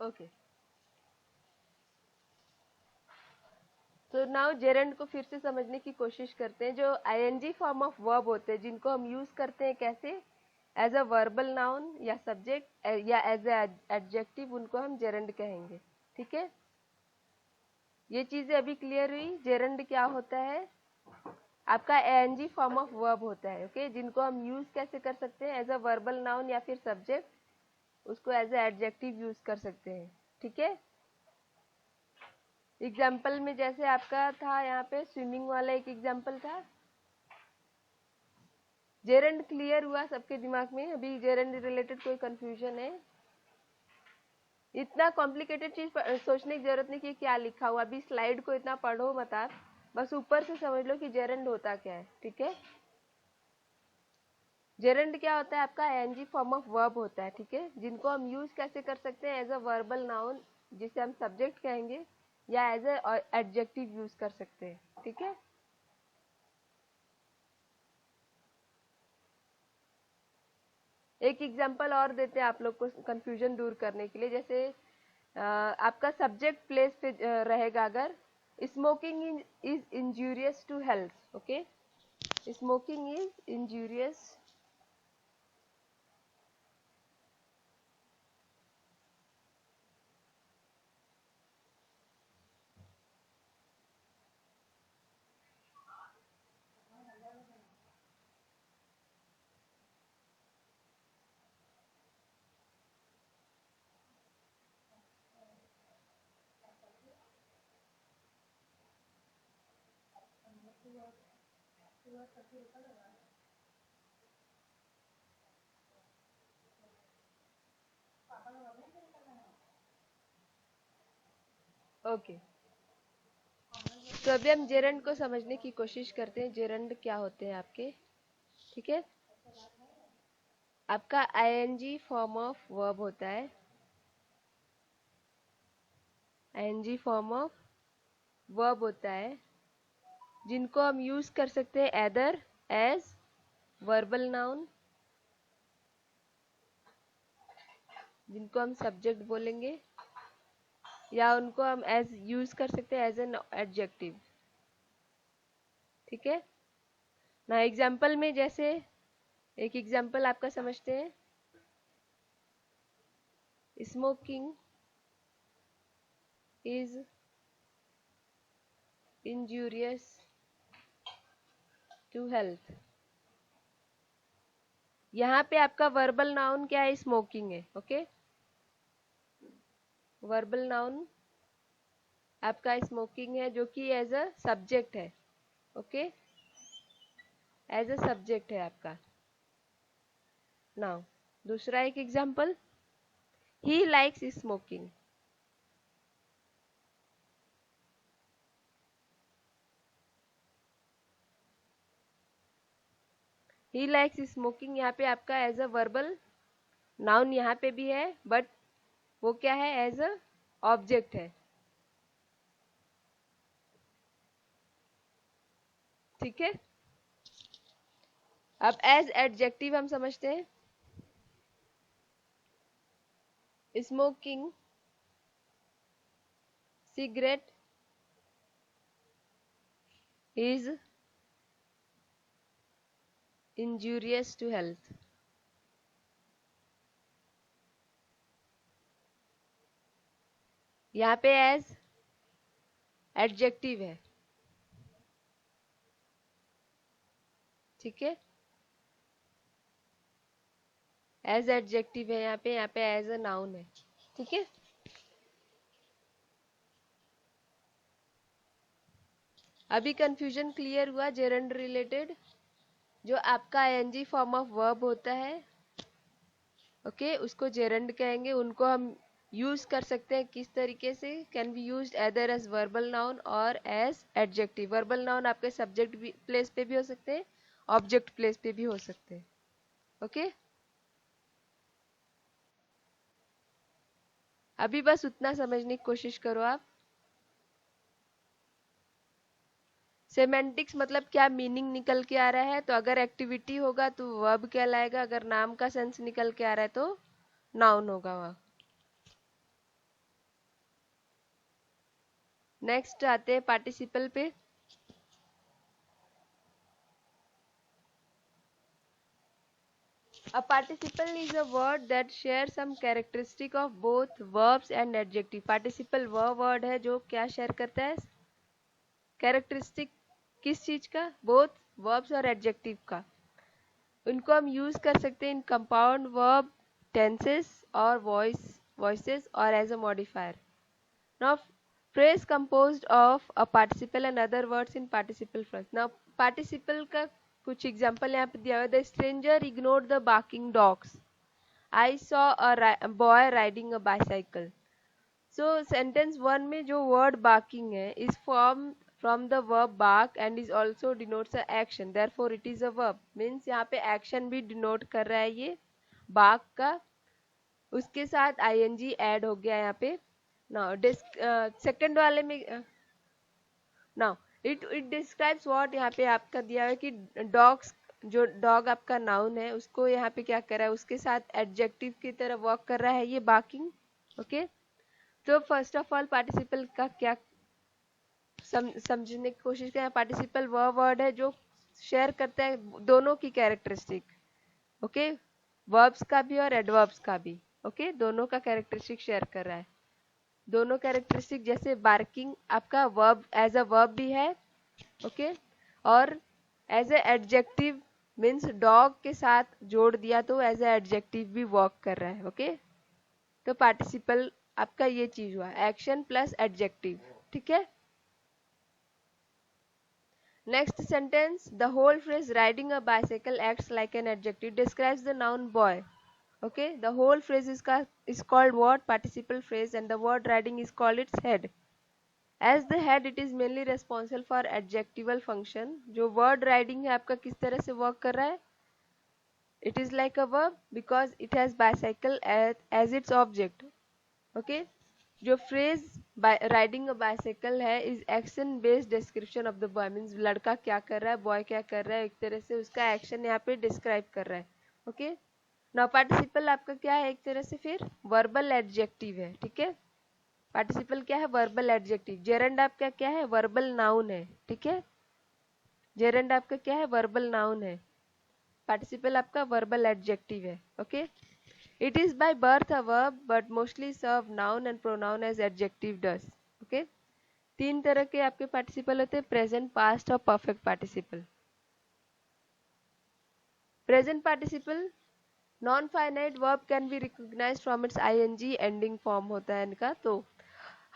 Okay. तो नाउ जेरेंड को फिर से समझने की कोशिश करते हैं। जो आईएनजी फॉर्म ऑफ वर्ब होते हैं जिनको हम यूज करते हैं कैसे? एज अ वर्बल नाउन या सब्जेक्ट या एज एडजेक्टिव, उनको हम जेरेंड कहेंगे। ठीक है, ये चीजें अभी क्लियर हुई। जेरेंड क्या होता है? आपका एएनजी फॉर्म ऑफ वर्ब होता है। ओके, जिनको हम यूज कैसे कर सकते हैं? एज अ वर्बल नाउन या फिर सब्जेक्ट, उसको एज अ एडजेक्टिव यूज कर सकते हैं। ठीक है, एग्जाम्पल में जैसे आपका था यहाँ पे स्विमिंग वाला एक एग्जाम्पल था। जेरेंड क्लियर हुआ सबके दिमाग में? अभी जेरेंड रिलेटेड कोई कंफ्यूजन है? इतना कॉम्प्लिकेटेड चीज सोचने की जरूरत नहीं कि क्या लिखा हुआ। अभी स्लाइड को इतना पढ़ो मत आप, बस ऊपर से समझ लो कि जेरेंड होता क्या है। ठीक है, जेरेंड क्या होता है? आपका एनजी फॉर्म ऑफ वर्ब होता है। ठीक है, जिनको हम यूज कैसे कर सकते हैं? एज अ वर्बल नाउन जिसे हम सब्जेक्ट कहेंगे, या एज अ एडजेक्टिव यूज कर सकते हैं। ठीक है, एक एग्जांपल और देते हैं आप लोग को कंफ्यूजन दूर करने के लिए। जैसे आपका सब्जेक्ट प्लेस पे रहेगा अगर smoking is injurious to health. Okay, smoking is injurious okay. तो अभी हम जेरंड को समझने की कोशिश करते हैं। जेरंड क्या होते हैं आपके? ठीक है, आपका आईएनजी फॉर्म ऑफ वर्ब होता है। आईएनजी फॉर्म ऑफ वर्ब होता है जिनको हम यूज कर सकते हैं एदर एज वर्बल नाउन, जिनको हम सब्जेक्ट बोलेंगे, या उनको हम एज यूज कर सकते हैं एज एन एडजेक्टिव। ठीक है ना, एग्जाम्पल में जैसे एक एग्जाम्पल आपका समझते हैं। Smoking is injurious to health. यहाँ पे आपका वर्बल नाउन क्या है? स्मोकिंग है। ओके, वर्बल नाउन आपका स्मोकिंग है जो कि एज अ सब्जेक्ट है, ओके, एज अ सब्जेक्ट है आपका। नाउ दूसरा एक example, he likes smoking. He likes smoking यहाँ पे आपका एज अ वर्बल नाउन यहाँ पे भी है, बट वो क्या है, एज अ ऑब्जेक्ट है, ठीक है। अब एज एडजेक्टिव हम समझते हैं, smoking cigarette is injurious to health। यहाँ पे एज एडजेक्टिव है, ठीक है, एज एडजेक्टिव है यहाँ पे एज अ नाउन है, ठीक है। अभी कंफ्यूजन क्लियर हुआ जेरेंड रिलेटेड? जो आपका आईएनजी फॉर्म ऑफ वर्ब होता है, ओके, उसको जेरेंड कहेंगे। उनको हम यूज कर सकते हैं किस तरीके से, can be used either as verbal noun और एज एडजेक्टिव। वर्बल नाउन आपके सब्जेक्ट प्लेस पे भी हो सकते हैं, ऑब्जेक्ट प्लेस पे भी हो सकते हैं, ओके। अभी बस उतना समझने की कोशिश करो आप। सेमेंटिक्स मतलब क्या मीनिंग निकल के आ रहा है, तो अगर एक्टिविटी होगा तो वर्ब कहलाएगा, अगर नाम का सेंस निकल के आ रहा है तो नाउन होगा वह। नेक्स्ट आते हैं पार्टिसिपल पे। A participle is a word that shares some characteristic of both verbs and adjective। participle वह वर्ड है जो क्या शेयर करता है, कैरेक्टरिस्टिक किस चीज का, बोथ वर्ब्स और एडजेक्टिव का। उनको हम यूज कर सकते हैं इन कंपाउंड वर्ब टेंसेस और वॉइसेस और as a modifier. Now phrase composed of a participle and other words in participle phrase। now participle का कुछ एग्जांपल यहाँ पे दिया हुआ है। The stranger ignored the barking dogs, I saw a boy riding a bicycle. So sentence one में जो word barking है is form from the verb bark and is also denotes a action, therefore it is a verb. Means यहाँ पे action भी denote कर रहा है ये बार्क का, उसके साथ आईएनजी ऐड हो गया यहाँ पे। नाउ सेकंड वाले में नाउ इट डिस्क्राइब्स व्हाट, यहाँ पे आपका दिया है कि डॉग्स, जो डॉग आपका नाउन है उसको यहाँ पे क्या कर रहा है, उसके साथ एडजेक्टिव की तरह वर्क कर रहा है ये बार्किंग, ओके। तो फर्स्ट ऑफ ऑल पार्टिसिपल का क्या समझने की कोशिश करें। पार्टिसिपल वह वर्ड है जो शेयर करता है दोनों की कैरेक्टरिस्टिक, ओके, वर्ब्स का भी और एडवर्ब्स का भी, ओके, दोनों का कैरेक्टरिस्टिक शेयर कर रहा है। दोनों कैरेक्टरिस्टिक जैसे बार्किंग आपका वर्ब एज अ वर्ब भी है, ओके, और as a adjective means dog के साथ जोड़ दिया तो एज ए एडजेक्टिव भी वर्क कर रहा है, ओके। तो पार्टिसिपल आपका ये चीज हुआ, एक्शन प्लस एडजेक्टिव, ठीक है। Next sentence, the whole phrase riding a bicycle acts like an adjective describes the noun boy, okay, the whole phrase is called what, participle phrase, and the word riding is called its head। as the head it is mainly responsible for adjectival function। जो word riding है आपका किस तरह से work कर रहा है, it is like a verb because it has bicycle as its object, okay। जो phrase riding a bicycle है is action based description of the boy, means लड़का क्या कर रहा है, boy क्या कर रहा है, एक तरह से उसका action यहाँ पे describe कर रहा है, okay। नाउ पार्टिसिपल आपका क्या है, एक तरह से फिर वर्बल एडजेक्टिव है, ठीक है। पार्टिसिपल क्या है, वर्बल एडजेक्टिव। जेरेंड आपका क्या है, वर्बल नाउन है, ठीक है। जेरेंड आपका क्या है, वर्बल नाउन है। पार्टिसिपल आपका वर्बल एडजेक्टिव है, okay. It is by birth a verb but mostly serve noun and pronoun as adjective does, okay. तीन तरह के आपके पार्टिसिपल होते हैं, प्रेजेंट, पास्ट और perfect participle. Present participle non finite verb can be recognised from its ING ending form होता है इनका. तो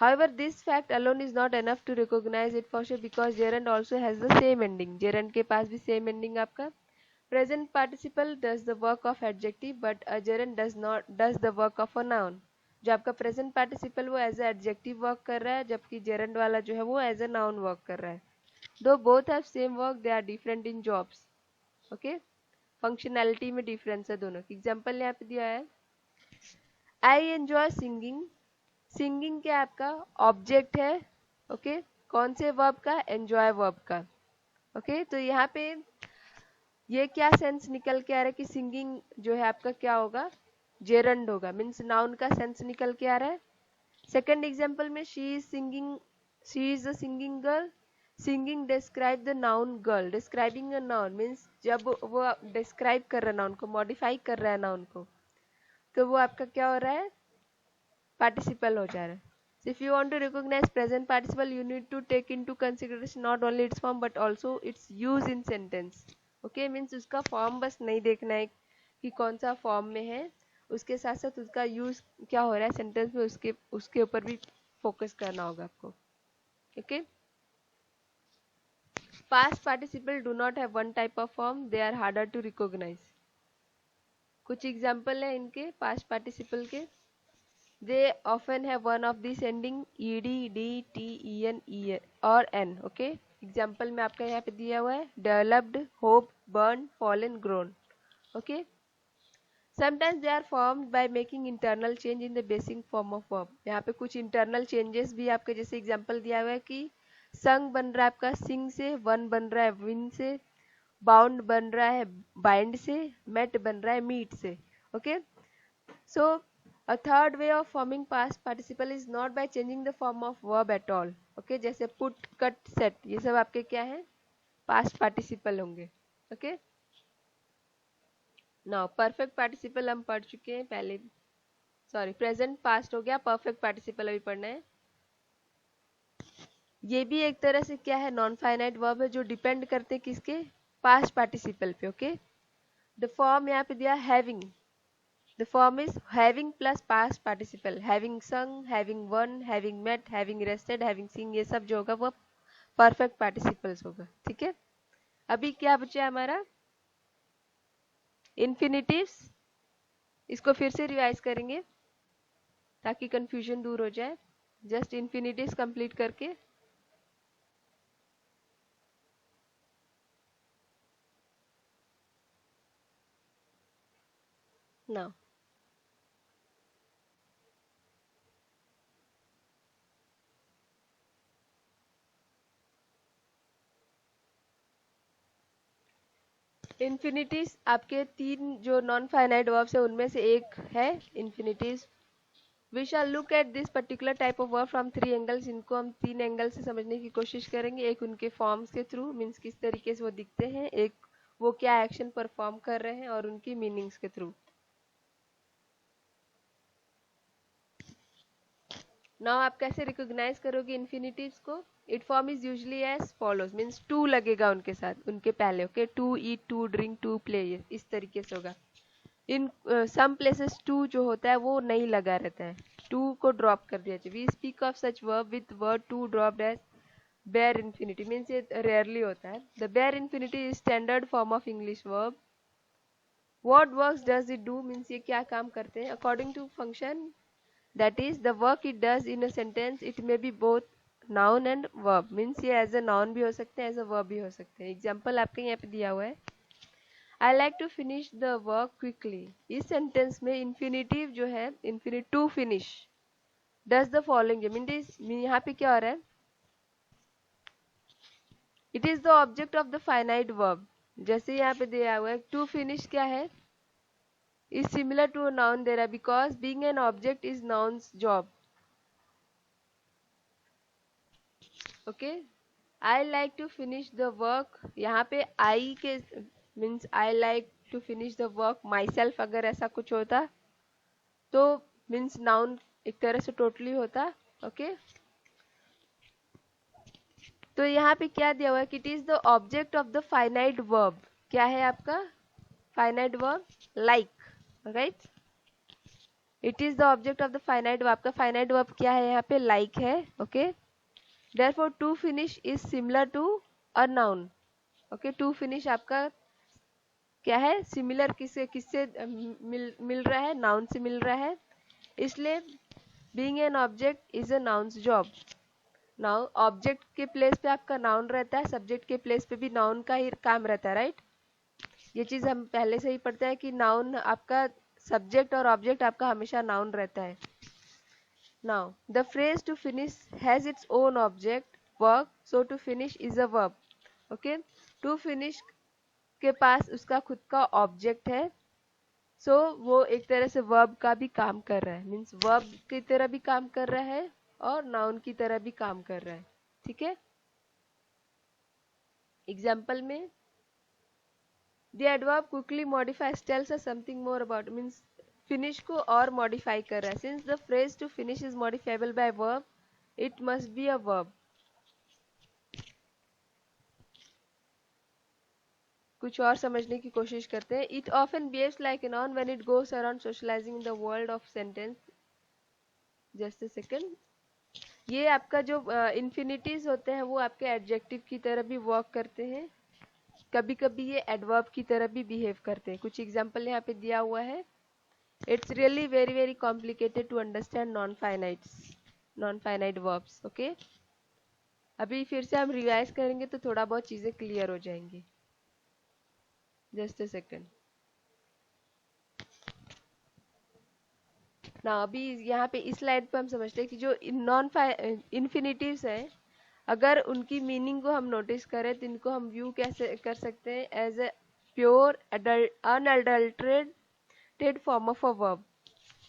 however this fact alone is not enough to recognize it for sure because gerund also has the same ending. gerund के पास भी same ending आपका. present participle does the work of adjective but a gerund does the work of a noun. जो आपका present participle वो as a adjective work कर रहा है, जबकि जेरंड वाला जो है वो एज ए नाउन वर्क कर रहा है. दो both have same work, they are different in jobs. Okay, functionality में डिफरेंस है दोनों की. एग्जांपल यहाँ पे दिया है, आई एंजॉय सिंगिंग. सिंगिंग क्या आपका ऑब्जेक्ट है. ओके, कौन से वर्ब का, एंजॉय वर्ब का. ओके, तो यहाँ पे ये क्या सेंस निकल के आ रहा है कि सिंगिंग जो है आपका क्या होगा, जेरंड होगा. मीन्स नाउन का सेंस निकल के आ रहा है. सेकंड एग्जांपल में she is singing, she is a singing girl. Singing describe the noun girl. Describing a noun means जब वो डिस्क्राइब कर रहा है नाउन को, मॉडिफाई कर रहा है नाउन को, तो वो आपका क्या हो रहा है, पार्टिसिपल हो जा रहा है. So if you want to recognize present participle, you need to take into consideration not only its form but also its use in sentence. Okay, means उसका फॉर्म बस नहीं देखना है कि कौन सा फॉर्म में है, उसके साथ साथ उसका यूज क्या हो रहा है सेंटेंस में, उसके ऊपर भी फोकस करना होगा आपको. Okay, past participle do not have one type of form, they are harder to recognise. कुछ एग्जाम्पल है इनके पास्ट पार्टिसिपल के. They often have one of these ending ed, d, t, en, or n. Okay, example में आपका यहाँ पे दिया हुआ है, developed, hope, burn, fallen, grown. Okay, sometimes they are formed by making internal change in the basic form of verb. यहाँ पे कुछ internal changes भी आपके, जैसे example दिया हुआ है कि sung बन रहा है आपका sing से, won बन रहा है win से, bound बन रहा है bind से, met बन रहा है meet से. Okay, so a third way of forming past participle is not by changing the form of verb at all. Okay, जैसे put, cut, set, ये सब आपके क्या है, past participle होंगे. Okay, now perfect participle हम पढ़ चुके हैं पहले. सॉरी, present past हो गया, perfect participle अभी पढ़ना है. ये भी एक तरह से क्या है, नॉन फाइनाइट वर्ब है जो डिपेंड करते किसके, past participle पे. ओके, द फॉर्म यहाँ पे दिया having. The form is having plus past participle. Having sung, having won, having met, having rested, having seen, ये सब जो होगा वो perfect participles होगा. ठीक है, अभी क्या बचा हमारा, infinitives. इसको फिर से रिवाइज करेंगे ताकि कंफ्यूजन दूर हो जाए. जस्ट infinitives कंप्लीट करके. Now इन्फिनिटीज आपके तीन जो नॉन फाइनाइट वर्ब्स है उनमें से एक है infinities. We shall look at this particular type of verb from 3 angles. इनको हम 3 एंगल से समझने की कोशिश करेंगे. एक उनके फॉर्म्स के थ्रू, मीन्स किस तरीके से वो दिखते हैं, एक वो क्या एक्शन परफॉर्म कर रहे हैं, और उनकी मीनिंग्स के थ्रू. नाउ आप कैसे रिकॉग्नाइज करोगे इन्फिनिटिव्स को. It form is usually as follows, means to लगेगा उनके साथ, उनके पहले. Okay, to eat, to drink, to play, इस तरीके से होगा. इन सम प्लेसेस टू जो होता है वो नहीं लगा रहता है, टू को ड्रॉप कर दिया जाए. We speak of such verb with word to dropped as bare infinity, means ये रेयरली होता है. The bare infinity is standard form of English verb. What works does it do, means ये क्या काम करते हैं, according to function. That is the work it does in a sentence. It may be both noun and verb, means ये as a noun भी हो सकते हैं, एज अ वर्ब भी हो सकते हैं. एग्जाम्पल आपके यहाँ पे दिया हुआ है, I like to finish the work quickly. इस सेंटेंस में इन्फिनिटिव जो है, infinite to finish, does the following. Means यहाँ पे क्या हो रहा है, it is the object of the finite verb. जैसे यहाँ पे दिया हुआ है टू फिनिश क्या है, is similar to a noun there because being an object is noun's job. Okay, I like to finish the work. यहाँ पे I के means I like to finish the work myself अगर ऐसा कुछ होता तो मीन्स नाउन एक तरह से टोटली होता. ओके, तो यहाँ पे क्या दिया हुआ है कि it is the object of the finite verb. क्या है आपका finite verb, like. Right. It is the object of the finite verb. आपका फाइनाइट वर्ब क्या है यहाँ पे? लाइक है. Okay. Therefore to finish is similar to a noun. Okay. To finish आपका क्या है? सिमिलर किससे किससे मिल रहा है? नाउन से मिल रहा है. इसलिए being an object is a nouns job. Now object के प्लेस पे आपका नाउन रहता है, सब्जेक्ट के प्लेस पे भी नाउन का ही काम रहता है. राइट. ये चीज हम पहले से ही पढ़ते हैं कि नाउन आपका सब्जेक्ट और ऑब्जेक्ट आपका हमेशा नाउन रहता है. Now the phrase to finish has its own object work, so to finish is a verb. Okay. To finish के पास उसका खुद का ऑब्जेक्ट है, सो वो एक तरह से वर्ब का भी काम कर रहा है. मीन्स वर्ब की तरह भी काम कर रहा है और नाउन की तरह भी काम कर रहा है. ठीक है. एग्जाम्पल में The adverb quickly modifies tells us something more about, means finish को और modify कर रहा है. Since the phrase to finish is modifiable by verb, it must be a verb. कुछ और समझने की कोशिश करते हैं. It often behaves like a noun when it goes around socializing in the world of sentence. Just a second. ये आपका जो इन्फिनिटीज होते हैं वो आपके एडजेक्टिव की तरह भी वर्क करते हैं. कभी कभी ये एडवर्ब की तरह भी बिहेव करते हैं. कुछ एग्जाम्पल यहाँ पे दिया हुआ है. It's really very complicated to understand non-finite verbs. Okay. अभी फिर से हम रिवाइज करेंगे तो थोड़ा बहुत चीजें क्लियर हो जाएंगी. Just a second. ना अभी यहाँ पे इस स्लाइड पे हम समझते हैं कि जो नॉन इन्फिनिटिव्स हैं, अगर उनकी मीनिंग को हम नोटिस करें तो इनको हम व्यू कैसे कर सकते हैं? As a pure unadulterated form of a verb.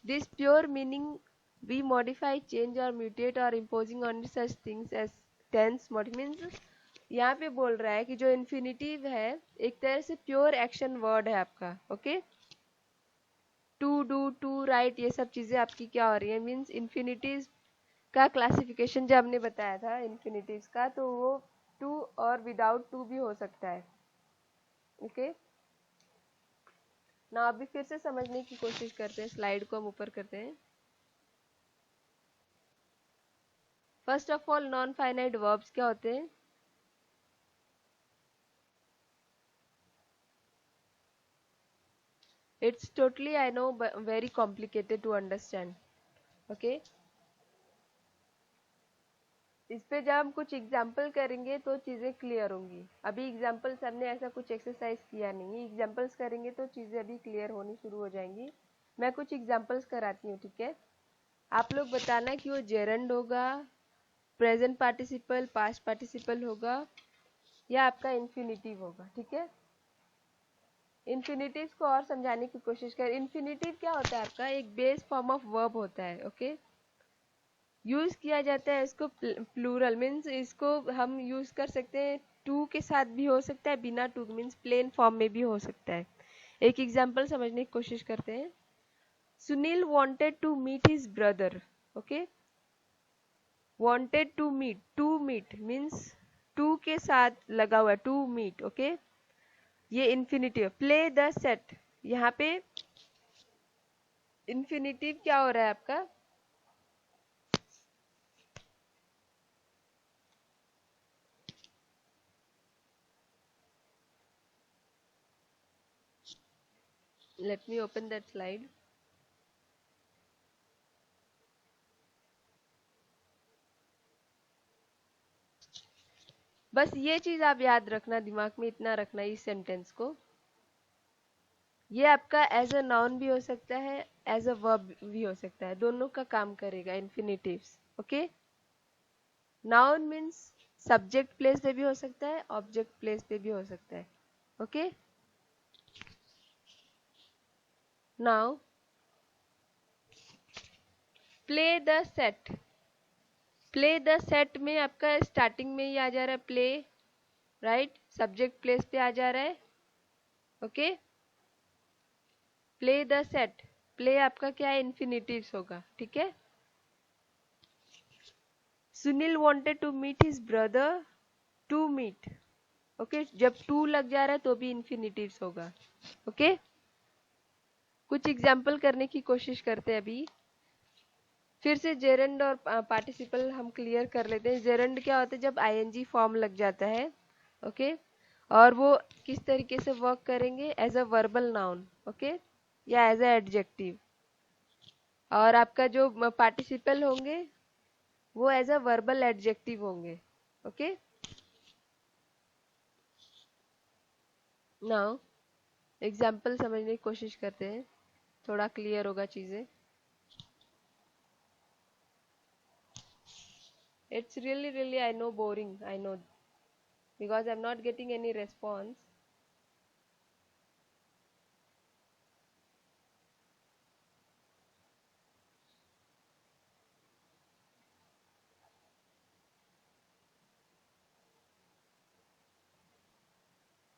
This pure meaning we modify, change or mutate or imposing on such things as tense means. यहाँ पे बोल रहा है कि जो इन्फिनिटिव है एक तरह से प्योर एक्शन वर्ड है आपका. Okay. To do to write ये सब चीजें आपकी क्या हो रही है? मीन्स इन्फिनिटिव का क्लासिफिकेशन जब हमने बताया था इन्फिनिटिव्स का, तो वो टू और विदाउट टू भी हो सकता है. ओके. ना अभी फिर से समझने की कोशिश करते हैं. स्लाइड को हम ऊपर करते हैं. First of all non finite verbs क्या होते हैं? It's totally I know very complicated to understand. Okay. इस पे जब हम कुछ एग्जाम्पल करेंगे तो चीजें क्लियर होंगी. अभी एग्जाम्पल्स हमने ऐसा कुछ एक्सरसाइज किया नहीं है. एग्जाम्पल्स करेंगे तो चीजें अभी क्लियर होनी शुरू हो जाएंगी. मैं कुछ एग्जाम्पल्स कराती हूँ. ठीक है. आप लोग बताना कि वो जेरंड होगा, प्रेजेंट पार्टिसिपल, पास्ट पार्टिसिपल होगा या आपका इन्फिनिटिव होगा. ठीक है. इन्फिनिटिव को और समझाने की कोशिश कर. इन्फिनिटिव क्या होता है? आपका एक बेस फॉर्म ऑफ वर्ब होता है. ओके. यूज किया जाता है इसको प्लूरल, मीन्स इसको हम यूज कर सकते हैं टू के साथ भी हो सकता है, बिना टू मीन्स प्लेन फॉर्म में भी हो सकता है. एक एग्जाम्पल समझने की कोशिश करते हैं. Sunil wanted to meet his brother. Okay. Wanted to meet means to के साथ लगा हुआ है, टू मीट. ओके. ये इन्फिनिटिव. प्ले द सेट, यहाँ पे इन्फिनिटिव क्या हो रहा है आपका? Let me open that slide. बस ये चीज आप याद रखना, दिमाग में इतना रखना इस सेंटेंस को. ये आपका एज अ नाउन भी हो सकता है, एज अ वर्ब भी हो सकता है. दोनों का काम करेगा infinitives. Okay. Noun means subject place पे भी हो सकता है, ऑब्जेक्ट प्लेस पे भी हो सकता है. Okay. Now play the set. Play the set में आपका स्टार्टिंग में ही आ जा रहा है प्ले. राइट. सब्जेक्ट प्लेस पे आ जा रहा है. Okay. Play the set. Play आपका क्या है? इन्फिनिटिव्स होगा. ठीक है. Sunil wanted to meet his brother. To meet. Okay. जब टू लग जा रहा है तो भी इन्फिनिटिव्स होगा. ओके. कुछ एग्जाम्पल करने की कोशिश करते हैं अभी। फिर से जेरंड और पार्टिसिपल हम क्लियर कर लेते हैं। जेरंड क्या होता है? जब आईएनजी फॉर्म लग जाता है, ओके, और वो किस तरीके से वर्क करेंगे? As a verbal noun, okay, या एज अ एडजेक्टिव। और आपका जो पार्टिसिपल होंगे वो एज अ वर्बल एडजेक्टिव होंगे, ओके। नाउ एग्जाम्पल समझने की कोशिश करते हैं, थोड़ा क्लियर होगा चीजें। It's really I know boring, I know, because I'm not getting any response.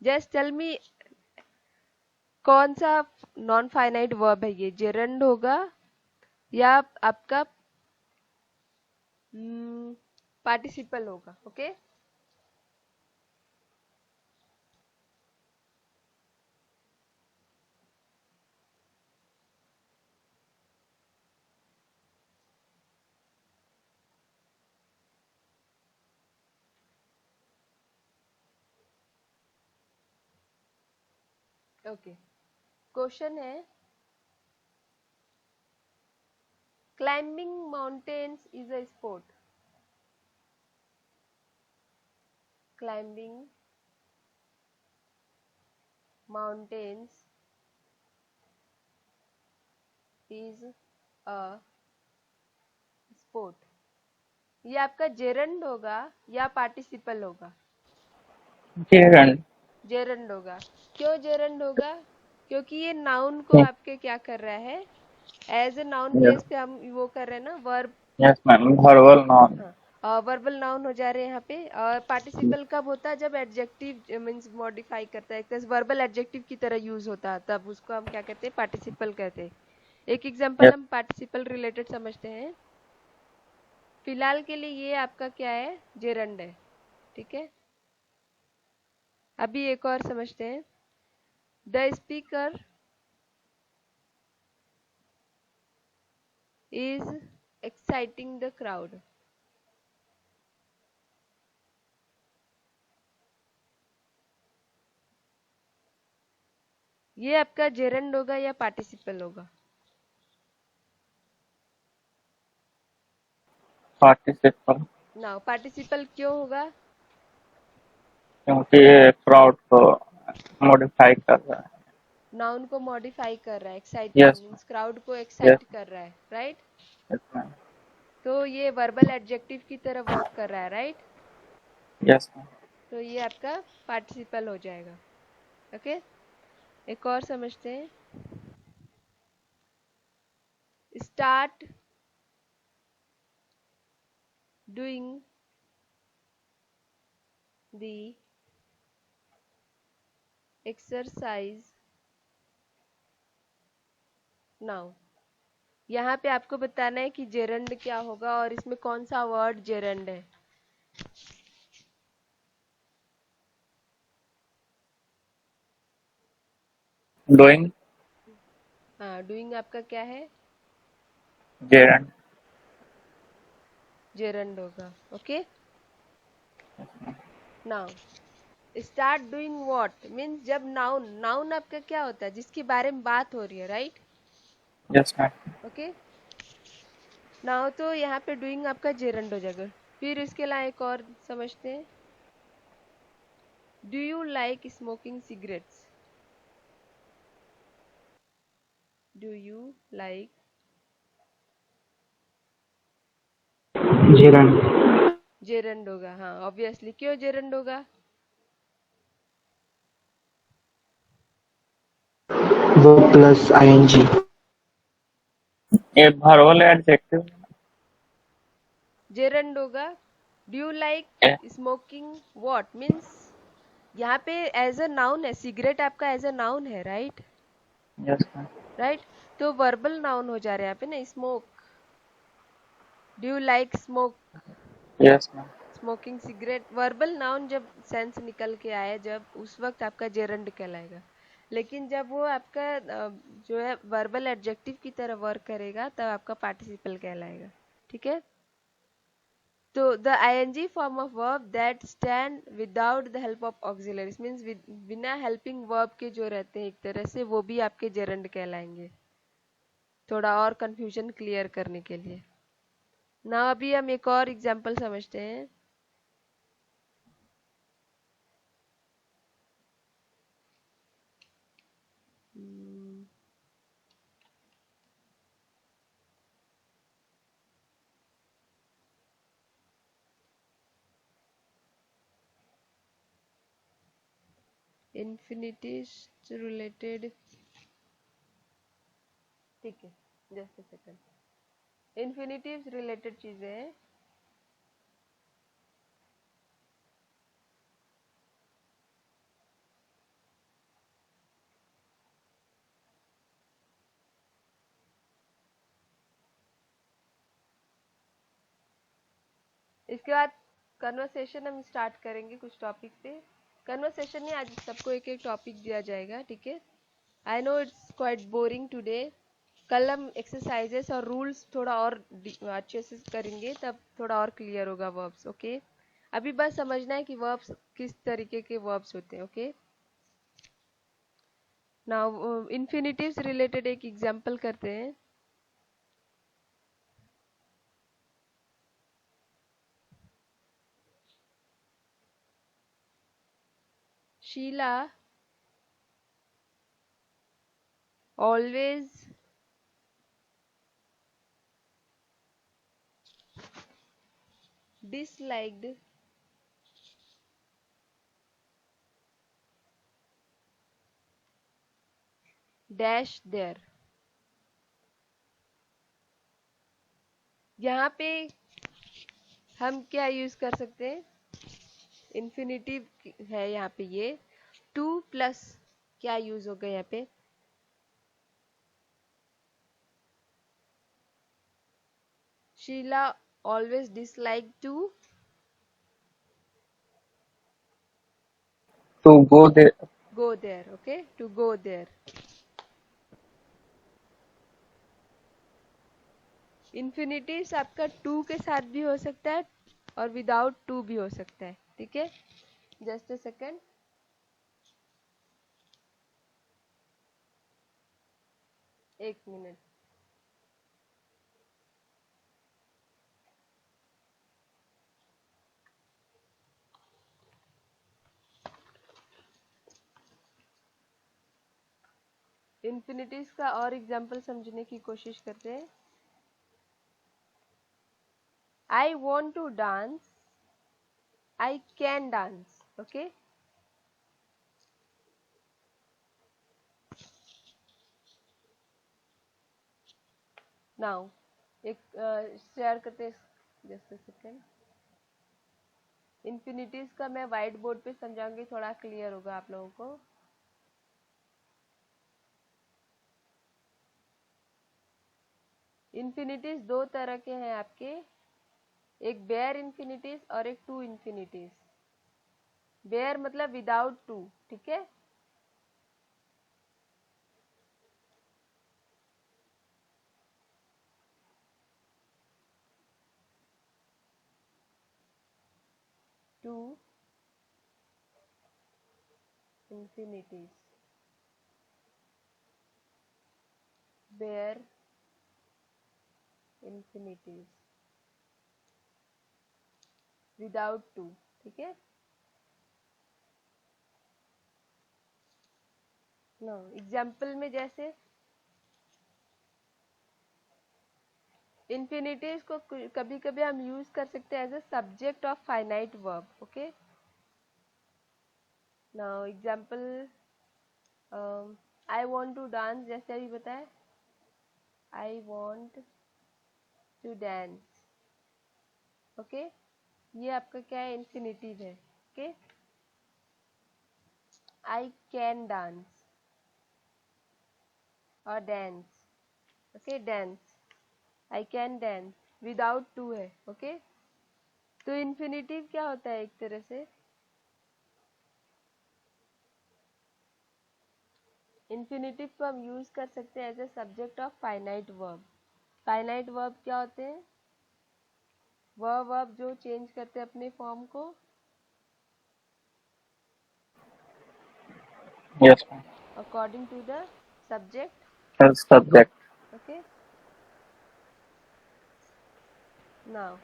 Just tell me कौन सा नॉन फाइनाइट वर्ब है ये? जेरंड होगा या आपका पार्टिसिपल होगा, ओके। ओके, क्वेश्चन है climbing mountains is a sport. Climbing mountains is a sport. ये आपका जेरंड होगा या पार्टिसिपल होगा? जेरंड। जेरंड होगा। क्यों जेरंड होगा? क्योंकि ये नाउन को आपके क्या कर रहा है? एज ए नाउन प्लेस पे हम वो कर रहे हैं ना, verb. Yes ma'am, verbal noun. हाँ, वर्बल नाउन हो जा रहे हैं यहाँ पे। और पार्टिसिपल कब होता है? जब एडजेक्टिव मीन्स मॉडिफाई करता है, एक वर्बल एडजेक्टिव की तरह यूज होता है, तब उसको हम क्या कहते हैं? पार्टिसिपल कहते हैं। एक एग्जांपल हम पार्टिसिपल रिलेटेड समझते हैं। फिलहाल के लिए ये आपका क्या है? जेरंड है, ठीक है। अभी एक और समझते हैं। The speaker is exciting the crowd। ये आपका जेरंड होगा या पार्टिसिपल होगा? पार्टिसिपल। ना, पार्टिसिपल क्यों होगा? क्योंकि ये क्राउड को मॉडिफाई कर रहा है। नाउन को मॉडिफाई कर रहा है, एक्साइटिंग यस मीन्स क्राउड को यस एक्साइट कर रहा है, राइट। Yes ma'am. तो ये वर्बल एडजेक्टिव की तरह वर्क कर रहा है, राइट। Yes ma'am. तो ये आपका पार्टिसिपल हो जाएगा, ओके। एक और समझते हैं। Start doing the exercise now. यहाँ पे आपको बताना है कि जेरंड क्या होगा और इसमें कौन सा वर्ड जेरंड है। डूइंग। हाँ, डूइंग आपका क्या है? जेरंड। जेरंड होगा, okay. Now start doing what means जब नाउन, नाउन आपका क्या होता है? जिसके बारे में बात हो रही है, right. Yes ma'am. Okay, now तो यहाँ पे डूइंग आपका जेरंड हो जाएगा। फिर इसके अलावा एक और समझते हैं। Do you like smoking cigarettes? Do you like? Gerund. Gerund होगा, हाँ ऑब्वियसली। क्यों जेरंड होगा? verb plus ing. ये वर्बल एडजेक्टिव। जेरंड होगा। Do you like smoking what means यहाँ पे एज अ नाउन है, सिगरेट आपका एज अ नाउन है, राइट। Yes ma'am. राइट, तो वर्बल नाउन हो जा रहा है यहाँ पे ना, smoke. Do you like smoke? Yes ma'am. Smoking cigarette. Verbal noun जब सेंस निकल के आए, जब उस वक्त आपका जेरंड कहलाएगा। लेकिन जब वो आपका जो है वर्बल एडजेक्टिव की तरह वर्क करेगा तब आपका पार्टिसिपल कहलाएगा, ठीक है। तो the ing form of verb that stand without the help of auxiliaries means बिना हेल्पिंग वर्ब के जो रहते हैं एक तरह से, वो भी आपके जेरंड कहलाएंगे, थोड़ा और कंफ्यूजन क्लियर करने के लिए ना। अभी हम एक और एग्जांपल समझते हैं। इन्फिनिटीज रिलेटेड, ठीक है, जस्ट अ सेकंड। इन्फिनिटिव्स रिलेटेड चीजें हैं। इसके बाद कन्वर्सेशन हम स्टार्ट करेंगे कुछ टॉपिक पे। कन्वर्सेशन में आज सबको एक एक टॉपिक दिया जाएगा, ठीक है। I know it's quite boring today. कल हम एक्सरसाइजेस और रूल्स थोड़ा और अच्छे से करेंगे, तब थोड़ा और क्लियर होगा वर्ब्स, ओके। अभी बस समझना है कि वर्ब्स किस तरीके के वर्ब्स होते हैं, ओके। नाउ इन्फिनिटिव्स रिलेटेड एक एग्जांपल करते हैं। Sheila always disliked dash there। यहाँ पे हम क्या यूज कर सकते हैं, इन्फिनिटिव है यहाँ पे, ये टू प्लस क्या यूज होगा यहाँ पे, Sheila always dislike to go there. Go there, okay, to go there. Infinitives आपका टू के साथ भी हो सकता है और विदाउट टू भी हो सकता है, ठीक है। Just a second. एक मिनट। इन्फिनिटीज का और एग्जांपल समझने की कोशिश करते हैं। I want to dance, I can dance, okay. Now एक शेयर करते हैं, जस्ट अ सेकंड। इन्फिनिटीज का मैं व्हाइट बोर्ड पे समझाऊंगी, थोड़ा क्लियर होगा आप लोगों को। इन्फिनिटीज दो तरह के हैं आपके, एक बेयर इन्फिनिटीज और एक टू इन्फिनिटीज। बेयर मतलब विदाउट टू, ठीक है। To infinitives, bare infinitives without to, ठीक है। नो एग्जाम्पल में जैसे इन्फिनिटीज को कभी कभी हम यूज कर सकते हैं as a subject of finite verb, okay. Now example, I want to dance, जैसे अभी बताए, I want to dance, okay. ये आपका क्या है, इन्फिनिटिव है, ओके। आई कैन डांस और dance, okay, dance, I can dance without to है, ओके। तो इन्फिनिटिव क्या होता है, एक तरह से इन्फिनेटिव को हम यूज कर सकते हैं as a subject of finite verb. Finite verb क्या होते हैं? वह वर्ब जो चेंज करते हैं अपने फॉर्म को। Yes, ma'am. According to the subject. As subject. Okay, now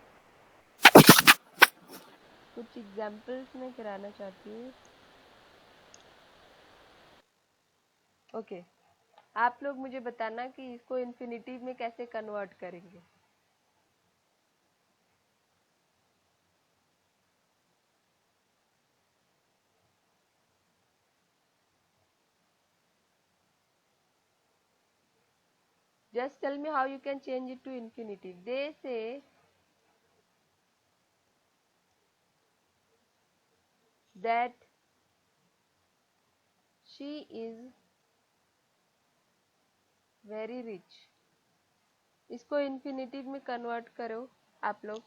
कुछ एग्जांपल्स मैं कराना चाहती हूँ। ओके, आप लोग मुझे बताना कि इसको इन्फिनिटिव में कैसे कन्वर्ट करेंगे। Just tell me how you can change it to infinitive. They say that she is very rich. इसको इन्फिनिटिव में कन्वर्ट करो आप लोग,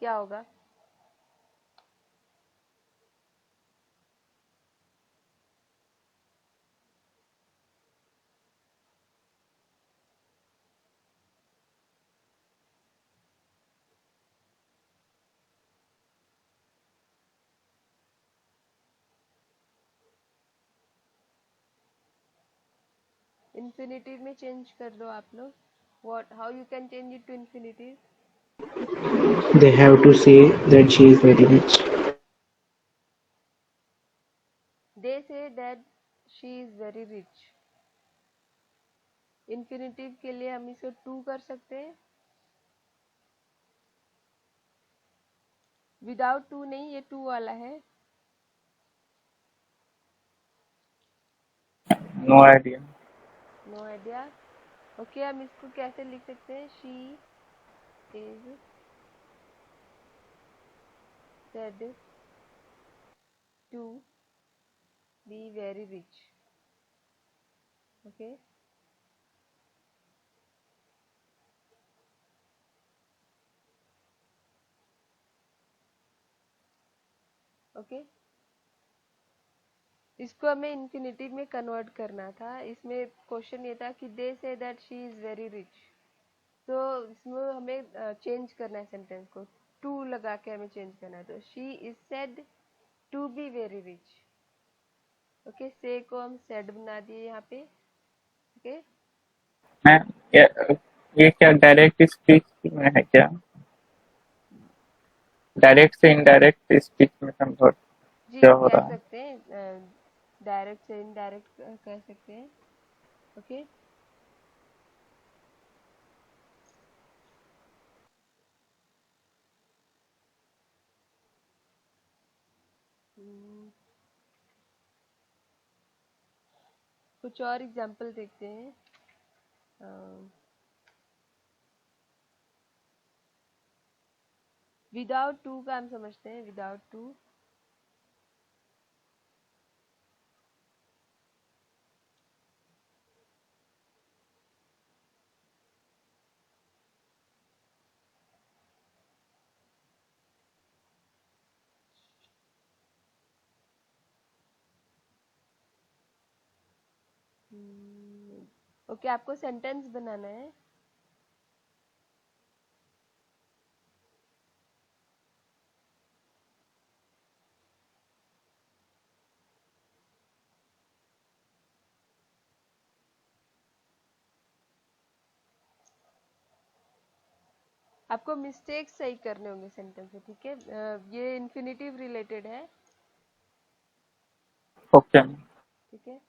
क्या होगा? इन्फिनिटिव में चेंज कर दो आप लोग। What? How you can change it to infinitive? They have to say that she is very rich. They say that she is very rich. Infinitive के लिए हम इसे टू कर सकते हैं। विदाउट टू नहीं, ये टू वाला है। No idea. No idea. Okay, हम इसको कैसे लिख सकते हैं? She is said to be very rich. Okay, okay, इसको हमें इन्फिनिटिव में कन्वर्ट करना था। इसमें क्वेश्चन ये था कि they say that she is very rich, तो इसमें हमें चेंज करना है सेंटेंस को, टू लगा के हमें चेंज करना है। तो she is said to be very rich. Okay, से को हम सेड बना दिए यहाँ पे। ओके, मैम ये क्या डायरेक्ट स्पीच में है क्या? डायरेक्ट से इनडायरेक्ट स्पीच में कन्वर्ट जी क्या हो कह रहा है? सकते हैं, डायरेक्ट से इनडायरेक्ट कह सकते हैं। ओके, कुछ और एग्जांपल देखते हैं। विदाउट टू का हम समझते हैं। विदाउट टू, ओके, आपको सेंटेंस बनाना है। आपको मिस्टेक सही करने होंगे सेंटेंस में, ठीक है? ये इन्फिनिटिव रिलेटेड है, ओके। ठीक है?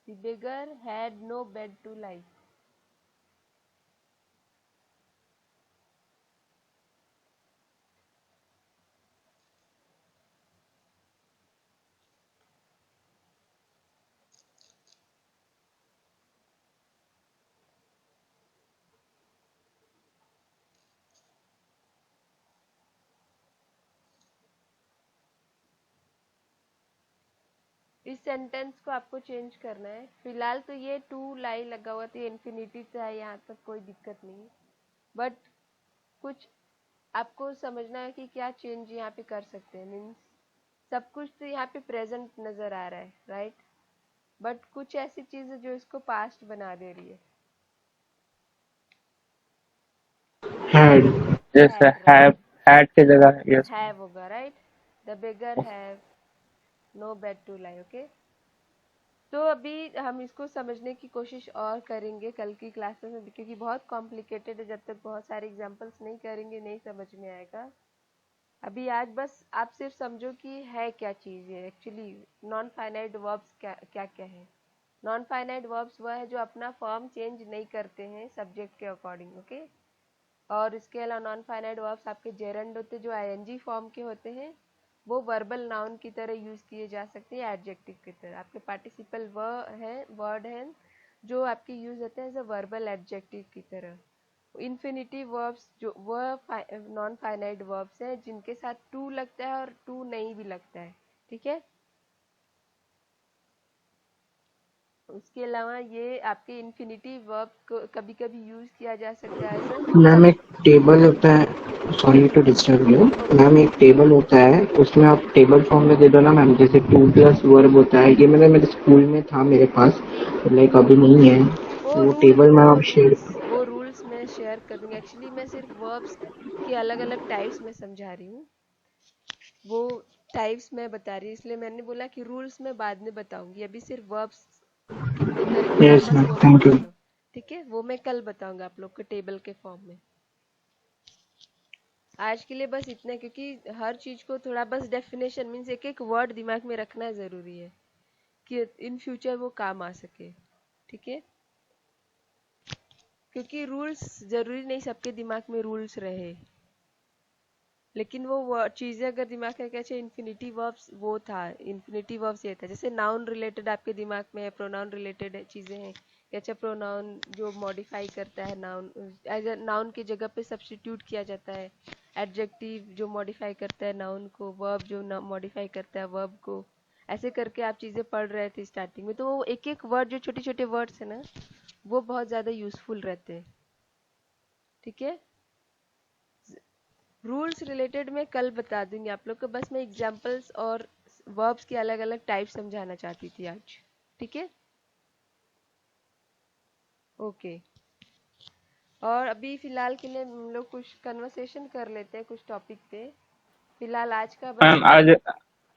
the beggar had no bed to lie. इस सेंटेंस को आपको चेंज करना है। फिलहाल तो ये टू लाई लगा हुआ था, इन्फिनिटी से है, यहाँ तक कोई दिक्कत नहीं है, बट कुछ आपको समझना है कि क्या चेंज यहाँ पे कर सकते हैं। मीन्स सब कुछ तो यहाँ पे प्रेजेंट नजर आ रहा है, राइट, बट कुछ ऐसी चीज है जो इसको पास्ट बना दे रही है। Had. जैसे हैड, राइट, हैड की जगह यस। हैव होगा, right. The beggar have no bed to lie. Okay, तो अभी हम इसको समझने की कोशिश और करेंगे कल की क्लासेस में, क्योंकि बहुत कॉम्प्लिकेटेड है। जब तक बहुत सारे एग्जांपल्स नहीं करेंगे नहीं समझ में आएगा। अभी आज बस आप सिर्फ समझो कि है क्या चीज़ है एक्चुअली। नॉन फाइनाइट वर्ब्स क्या क्या क्या है। नॉन फाइनाइट वर्ब्स वह है जो अपना फॉर्म चेंज नहीं करते हैं सब्जेक्ट के अकॉर्डिंग, ओके। और इसके अलावा नॉन फाइनाइट वर्ब्स आपके जेरेंड होते हैं जो आईएनजी फॉर्म के होते हैं, वो वर्बल नाउन की तरह यूज किए जा सकते हैं, एडजेक्टिव की तरह। आपके पार्टिसिपल वर्ड हैं जो आपके यूज होते हैं एज अ वर्बल एडजेक्टिव की तरह। इन्फिनिटिव वर्ब्स जो वह नॉन फाइनाइट वर्ब्स हैं जिनके साथ टू लगता है और टू नहीं भी लगता है, ठीक है। उसके अलावा ये आपके इन्फिनिटिव वर्ब को कभी कभी यूज किया जा सकता है एज अ मैम एक टेबल होता है, sorry to disturb you ma'am, एक टेबल होता है उसमें आप टेबल फॉर्म में दे दो ना मैम, जैसे टू प्लस वर्ब होता है, ये मतलब मेरे स्कूल में था मेरे पास, लाइक अभी नहीं है, तो वो टेबल मैम आप शेयर। वो रूल्स में शेयर कर दूंगी। एक्चुअली मैं सिर्फ वर्ब्स के अलग अलग टाइप्स में समझा रही हूँ, वो टाइप्स में बता रही हूँ, इसलिए मैंने बोला कि रूल्स में बाद में बताऊंगी। अभी सिर्फ वर्ब्स कितने तरीके हैं यस बस मैम, वो थैंक समझ यू। लो, ठीक है। वो मैं कल बताऊंगा आप लोग को टेबल के फॉर्म में। आज के लिए बस इतना है, क्योंकि हर चीज को थोड़ा बस डेफिनेशन मीन्स एक एक वर्ड दिमाग में रखना जरूरी है कि इन फ्यूचर वो काम आ सके, ठीक है। क्योंकि रूल्स जरूरी नहीं सबके दिमाग में रूल्स रहे, लेकिन वो चीजें अगर दिमाग में कैसे इन्फिनिटी वर्ब्स वो था, इन्फिनिटी वर्ब्स ये था। जैसे नाउन रिलेटेड आपके दिमाग में है, प्रोनाउन रिलेटेड चीजें हैं, कैसे प्रोनाउन जो मॉडिफाई करता है नाउन, एज अ नाउन की जगह पे सब्स्टिट्यूट किया जाता है, एडजेक्टिव जो मॉडिफाई करता है नाउन को, वर्ब जो मॉडिफाई करता है वर्ब को। ऐसे करके आप चीजें पढ़ रहे थे स्टार्टिंग में, तो वो एक एक वर्ड जो छोटे छोटे वर्ड्स है ना, वो बहुत ज्यादा यूजफुल रहते हैं, ठीक है। रूल्स रिलेटेड मैं कल बता दूंगी आप लोग को, बस मैं एग्जांपल्स और वर्ब्स के अलग अलग टाइप समझाना चाहती थी आज, ठीक है। ओके, और अभी फिलहाल के लिए हम लोग कुछ कन्वर्सेशन कर लेते हैं कुछ टॉपिक पे। फिलहाल आज का बस मैम आज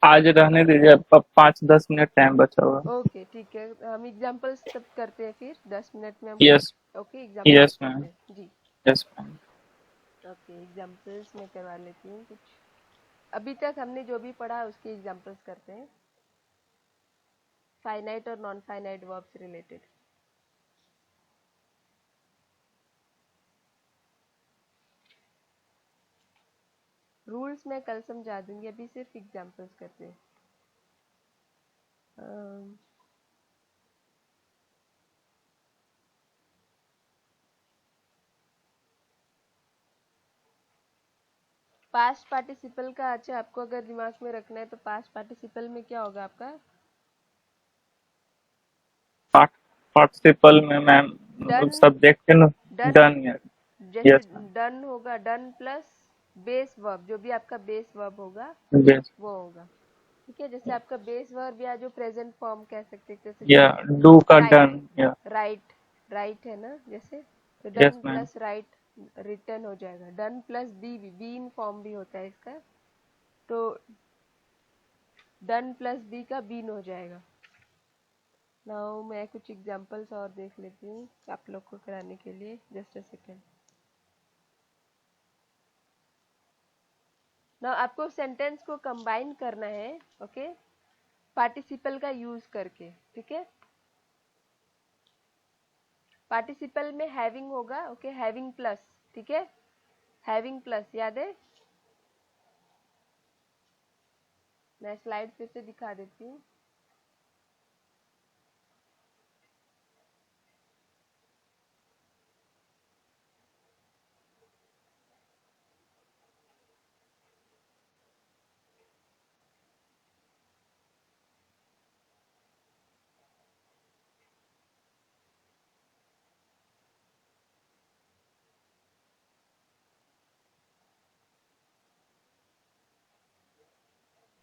आज रहने दीजिए, 5-10 मिनट टाइम बचा हुआ। ओके, ठीक है। हम एग्जांपल्स तब करते हैं, फिर 10 मिनट में हम यस ओके एग्जांपल्स यस करते मैम, हैं जी। Yes ma'am. ओके, एग्जांपल्स में करवा लेती हूँ कुछ। अभी तक हमने जो भी पढ़ा उसके एग्जांपल्स करते हैं, फाइनाइट और non finite verbs related. Rules मैं कल समझा दूंगी, अभी सिर्फ एग्जांपल्स करते हैं। पास्ट पार्टिसिपल का अच्छा आपको अगर दिमाग में रखना है तो पास्ट पार्टिसिपल में क्या होगा आपका? पार्टिसिपल में मैम डन, सब्जेक्ट के न डन, डन यस। जैसे यस मैम, डन होगा, डन प्लस बेस वर्ब, जो भी आपका बेस वर्ब होगा यस वो होगा, ठीक है। जैसे आपका बेस वर्ब या जो प्रेजेंट फॉर्म कह सकते हैं, जैसे या कि डू का राइट, डन या। राइट, राइट है ना, जैसे तो yes done ma'am, plus right written हो जाएगा। Done plus be, be in form भी होता है इसका, तो डन प्लस बी का बीन हो जाएगा। नाउ मैं कुछ एग्जांपल्स और देख लेती हूँ आप लोग को कराने के लिए, जस्ट अ सेकेंड। नाउ आपको सेंटेंस को कंबाइन करना है, ओके, पार्टिसिपल का यूज करके, ठीक है। पार्टिसिपल में हैविंग होगा, ओके, हैविंग प्लस, ठीक है, हैविंग प्लस याद है। मैं स्लाइड फिर से दिखा देती हूँ।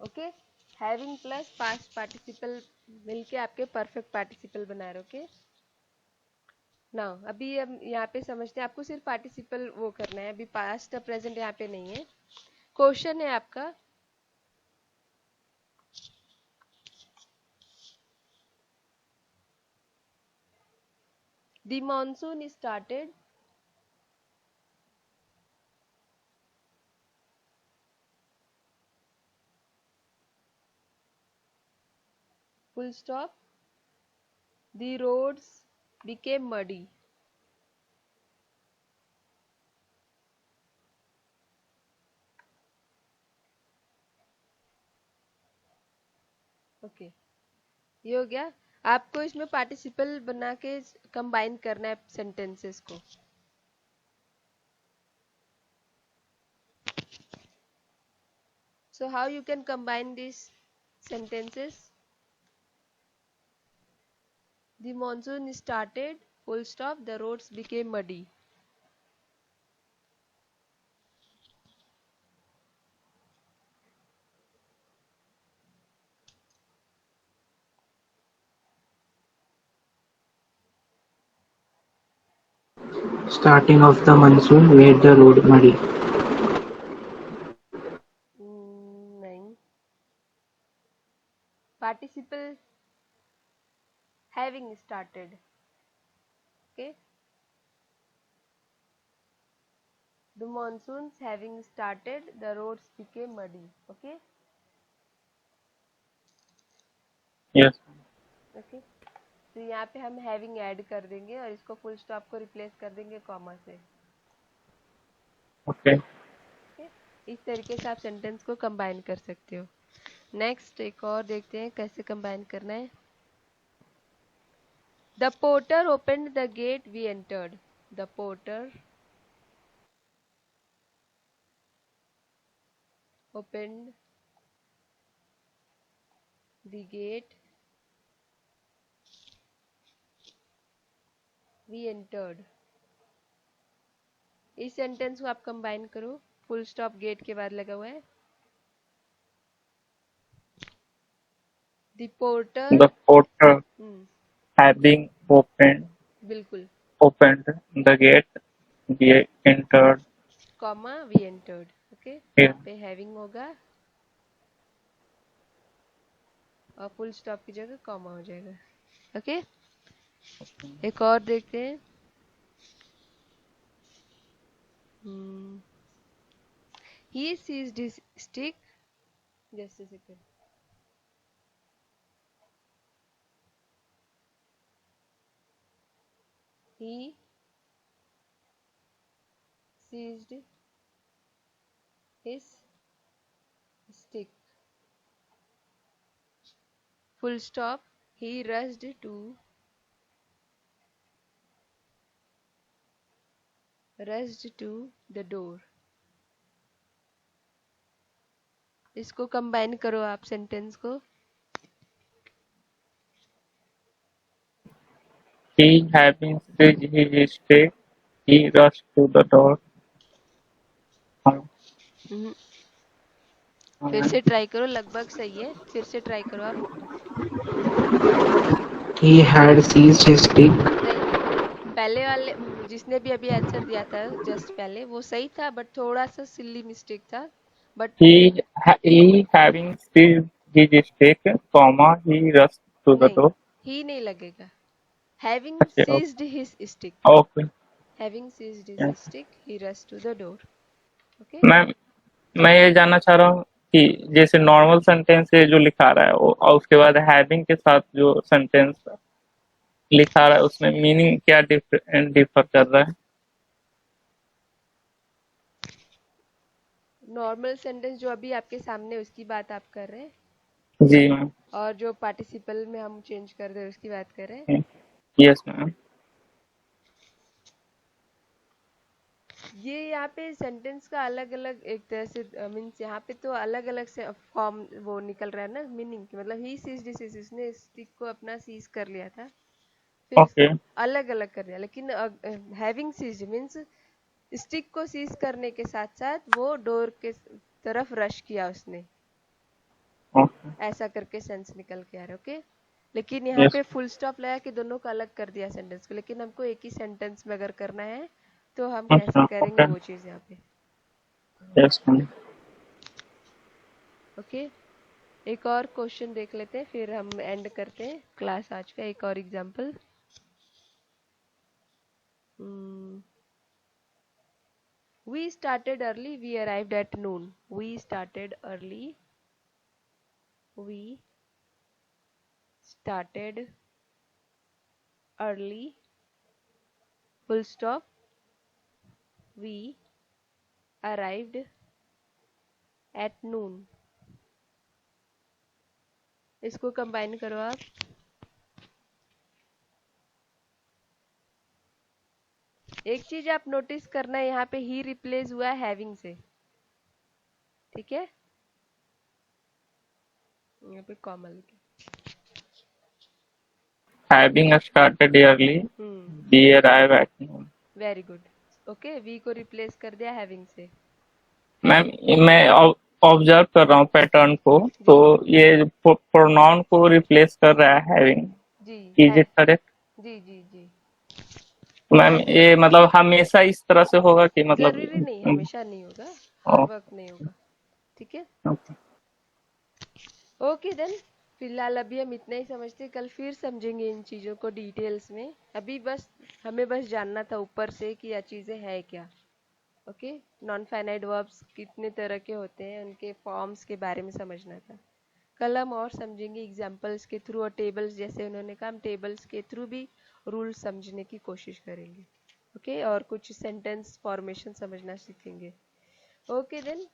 Okay, having plus past participle मिलके आपके परफेक्ट पार्टिसिपल बना रहे। ओके ना, अभी हम यहाँ पे समझते हैं, आपको सिर्फ पार्टिसिपल वो करना है, अभी पास्ट प्रेजेंट यहाँ पे नहीं है। क्वेश्चन है आपका, the monsoon started full stop, the roads became muddy. Okay, ये हो गया। आपको इसमें पार्टिसिपल बना के कंबाइन करना है सेंटेंसेस को। So how you can combine these sentences? The monsoon started, full stop, the roads became muddy. Starting of the monsoon made the road muddy. नहीं, participle having started. Okay, the monsoons having started, the roads became muddy. Okay, Yes. okay. तो यहाँ पे हम having add कर देंगे और इसको full stop को रिप्लेस कर देंगे कॉमा से। Okay. Okay? इस तरीके से आप सेंटेंस को कंबाइन कर सकते हो। नेक्स्ट एक और देखते हैं कैसे कंबाइन करना है। The porter opened the gate, we entered. The porter opened the gate, we entered. इस सेंटेंस को आप कंबाइन करो, फुल स्टॉप गेट के बाद लगा हुआ है। The porter, The porter having बिल्कुल, opened the gate, we entered comma we entered. Okay, here. यहाँ पे हैविंग होगा और फुल स्टॉप की जगह कॉमा हो जाएगा। ओके, एक और देखते हैं। He seized his stick. Just a second. He seized his stick. Full stop. He rushed to the door. इसको कंबाइन करो आप सेंटेंस को। He having seized his stick, he rushed to the door. फिर से ट्राई करो, लगभग सही है, फिर से ट्राई करो आप। He had seized his stick. नहीं, पहले वाले जिसने भी अभी आंसर दिया था जस्ट पहले, वो सही था बट थोड़ा सा सिली मिस्टेक था। But He having seized his stick, he rushed to the नहीं, door. ही नहीं लगेगा। Having Okay, seized his stick. okay. Having seized his Yes. stick, he rushed to the door. Okay? मैं ये जानना चाह रहा हूँ कि जैसे नॉर्मल सेंटेंस है जो लिखा रहा है वो, और उसके बाद हैविंग के साथ जो सेंटेंस लिखा रहा है उसमें मीनिंग क्या डिफर कर रहा है? नॉर्मल सेंटेंस जो अभी आपके सामने उसकी बात आप कर रहे हैं, जी मैम। और जो पार्टिसिपल में हम चेंज कर रहे हैं उसकी बात कर रहे हैं। Yes ma'am. ये यहाँ पे सेंटेंस का अलग अलग एक तरह से मीन्स यहाँ पे तो अलग अलग से फॉर्म वो निकल रहा है ना मीनिंग की। मतलब ही सीज्ड हिज, इसने स्टिक को अपना सीज कर लिया था, फिर ओके अलग अलग कर दिया। लेकिन हैविंग सीज्ड मीन्स स्टिक को सीज करने के साथ साथ वो डोर के तरफ रश किया उसने। ओके ऐसा करके सेंस निकल के आ रहा है। ओके, लेकिन यहाँ यस पे फुल स्टॉप लगा कि दोनों को अलग कर दिया सेंटेंस को, लेकिन हमको एक ही सेंटेंस में अगर करना है तो हम कैसे अच्छा करेंगे ओके वो चीज़ यहाँ पे। यस मैम ओके, एक और क्वेश्चन देख लेते हैं फिर हम एंड करते हैं क्लास आज का। एक और example, we started early, we arrived at noon. We started early, we started early, full stop, we arrived at noon. इसको कंबाइन करो आप। एक चीज आप नोटिस करना है, यहाँ पे ही रिप्लेस हुआ है हैविंग से, ठीक है। यहाँ पे कॉमा लिखे। having started early we arrive at noon very good. Okay, we को रिप्लेस कर दिया हैविंग से। मैम मैं ऑब्जर्व कर रहा हूँ पैटर्न को तो ये प्रोनाउन को रिप्लेस कर रहा है हैविंग जी इज है, इट करेक्ट जी जी जी। मैम ये मतलब हमेशा इस तरह से होगा कि मतलब जरूरी नहीं, हमेशा नहीं होगा, हर वक्त नहीं होगा, ठीक है। ओके देन, फिलहाल अभी हम इतना ही समझते, कल फिर समझेंगे इन चीज़ों को डिटेल्स में। अभी बस हमें बस जानना था ऊपर से कि यह चीज़ें हैं क्या। ओके, नॉन फाइनाइट वर्ब्स कितने तरह के होते हैं, उनके फॉर्म्स के बारे में समझना था। कल हम और समझेंगे एग्जाम्पल्स के थ्रू और टेबल्स, जैसे उन्होंने कहा हम टेबल्स के थ्रू भी रूल समझने की कोशिश करेंगे। ओके, और कुछ सेंटेंस फॉर्मेशन समझना सीखेंगे। ओके देन,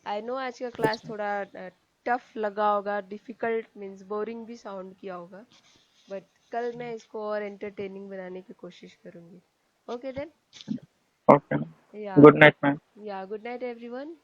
आई नो आज का क्लास थोड़ा टफ लगा होगा, डिफिकल्ट मीन्स बोरिंग भी साउंड किया होगा, बट कल मैं इसको और एंटरटेनिंग बनाने की कोशिश करूंगी। ओके देन, ओके या good night ma'am good night everyone.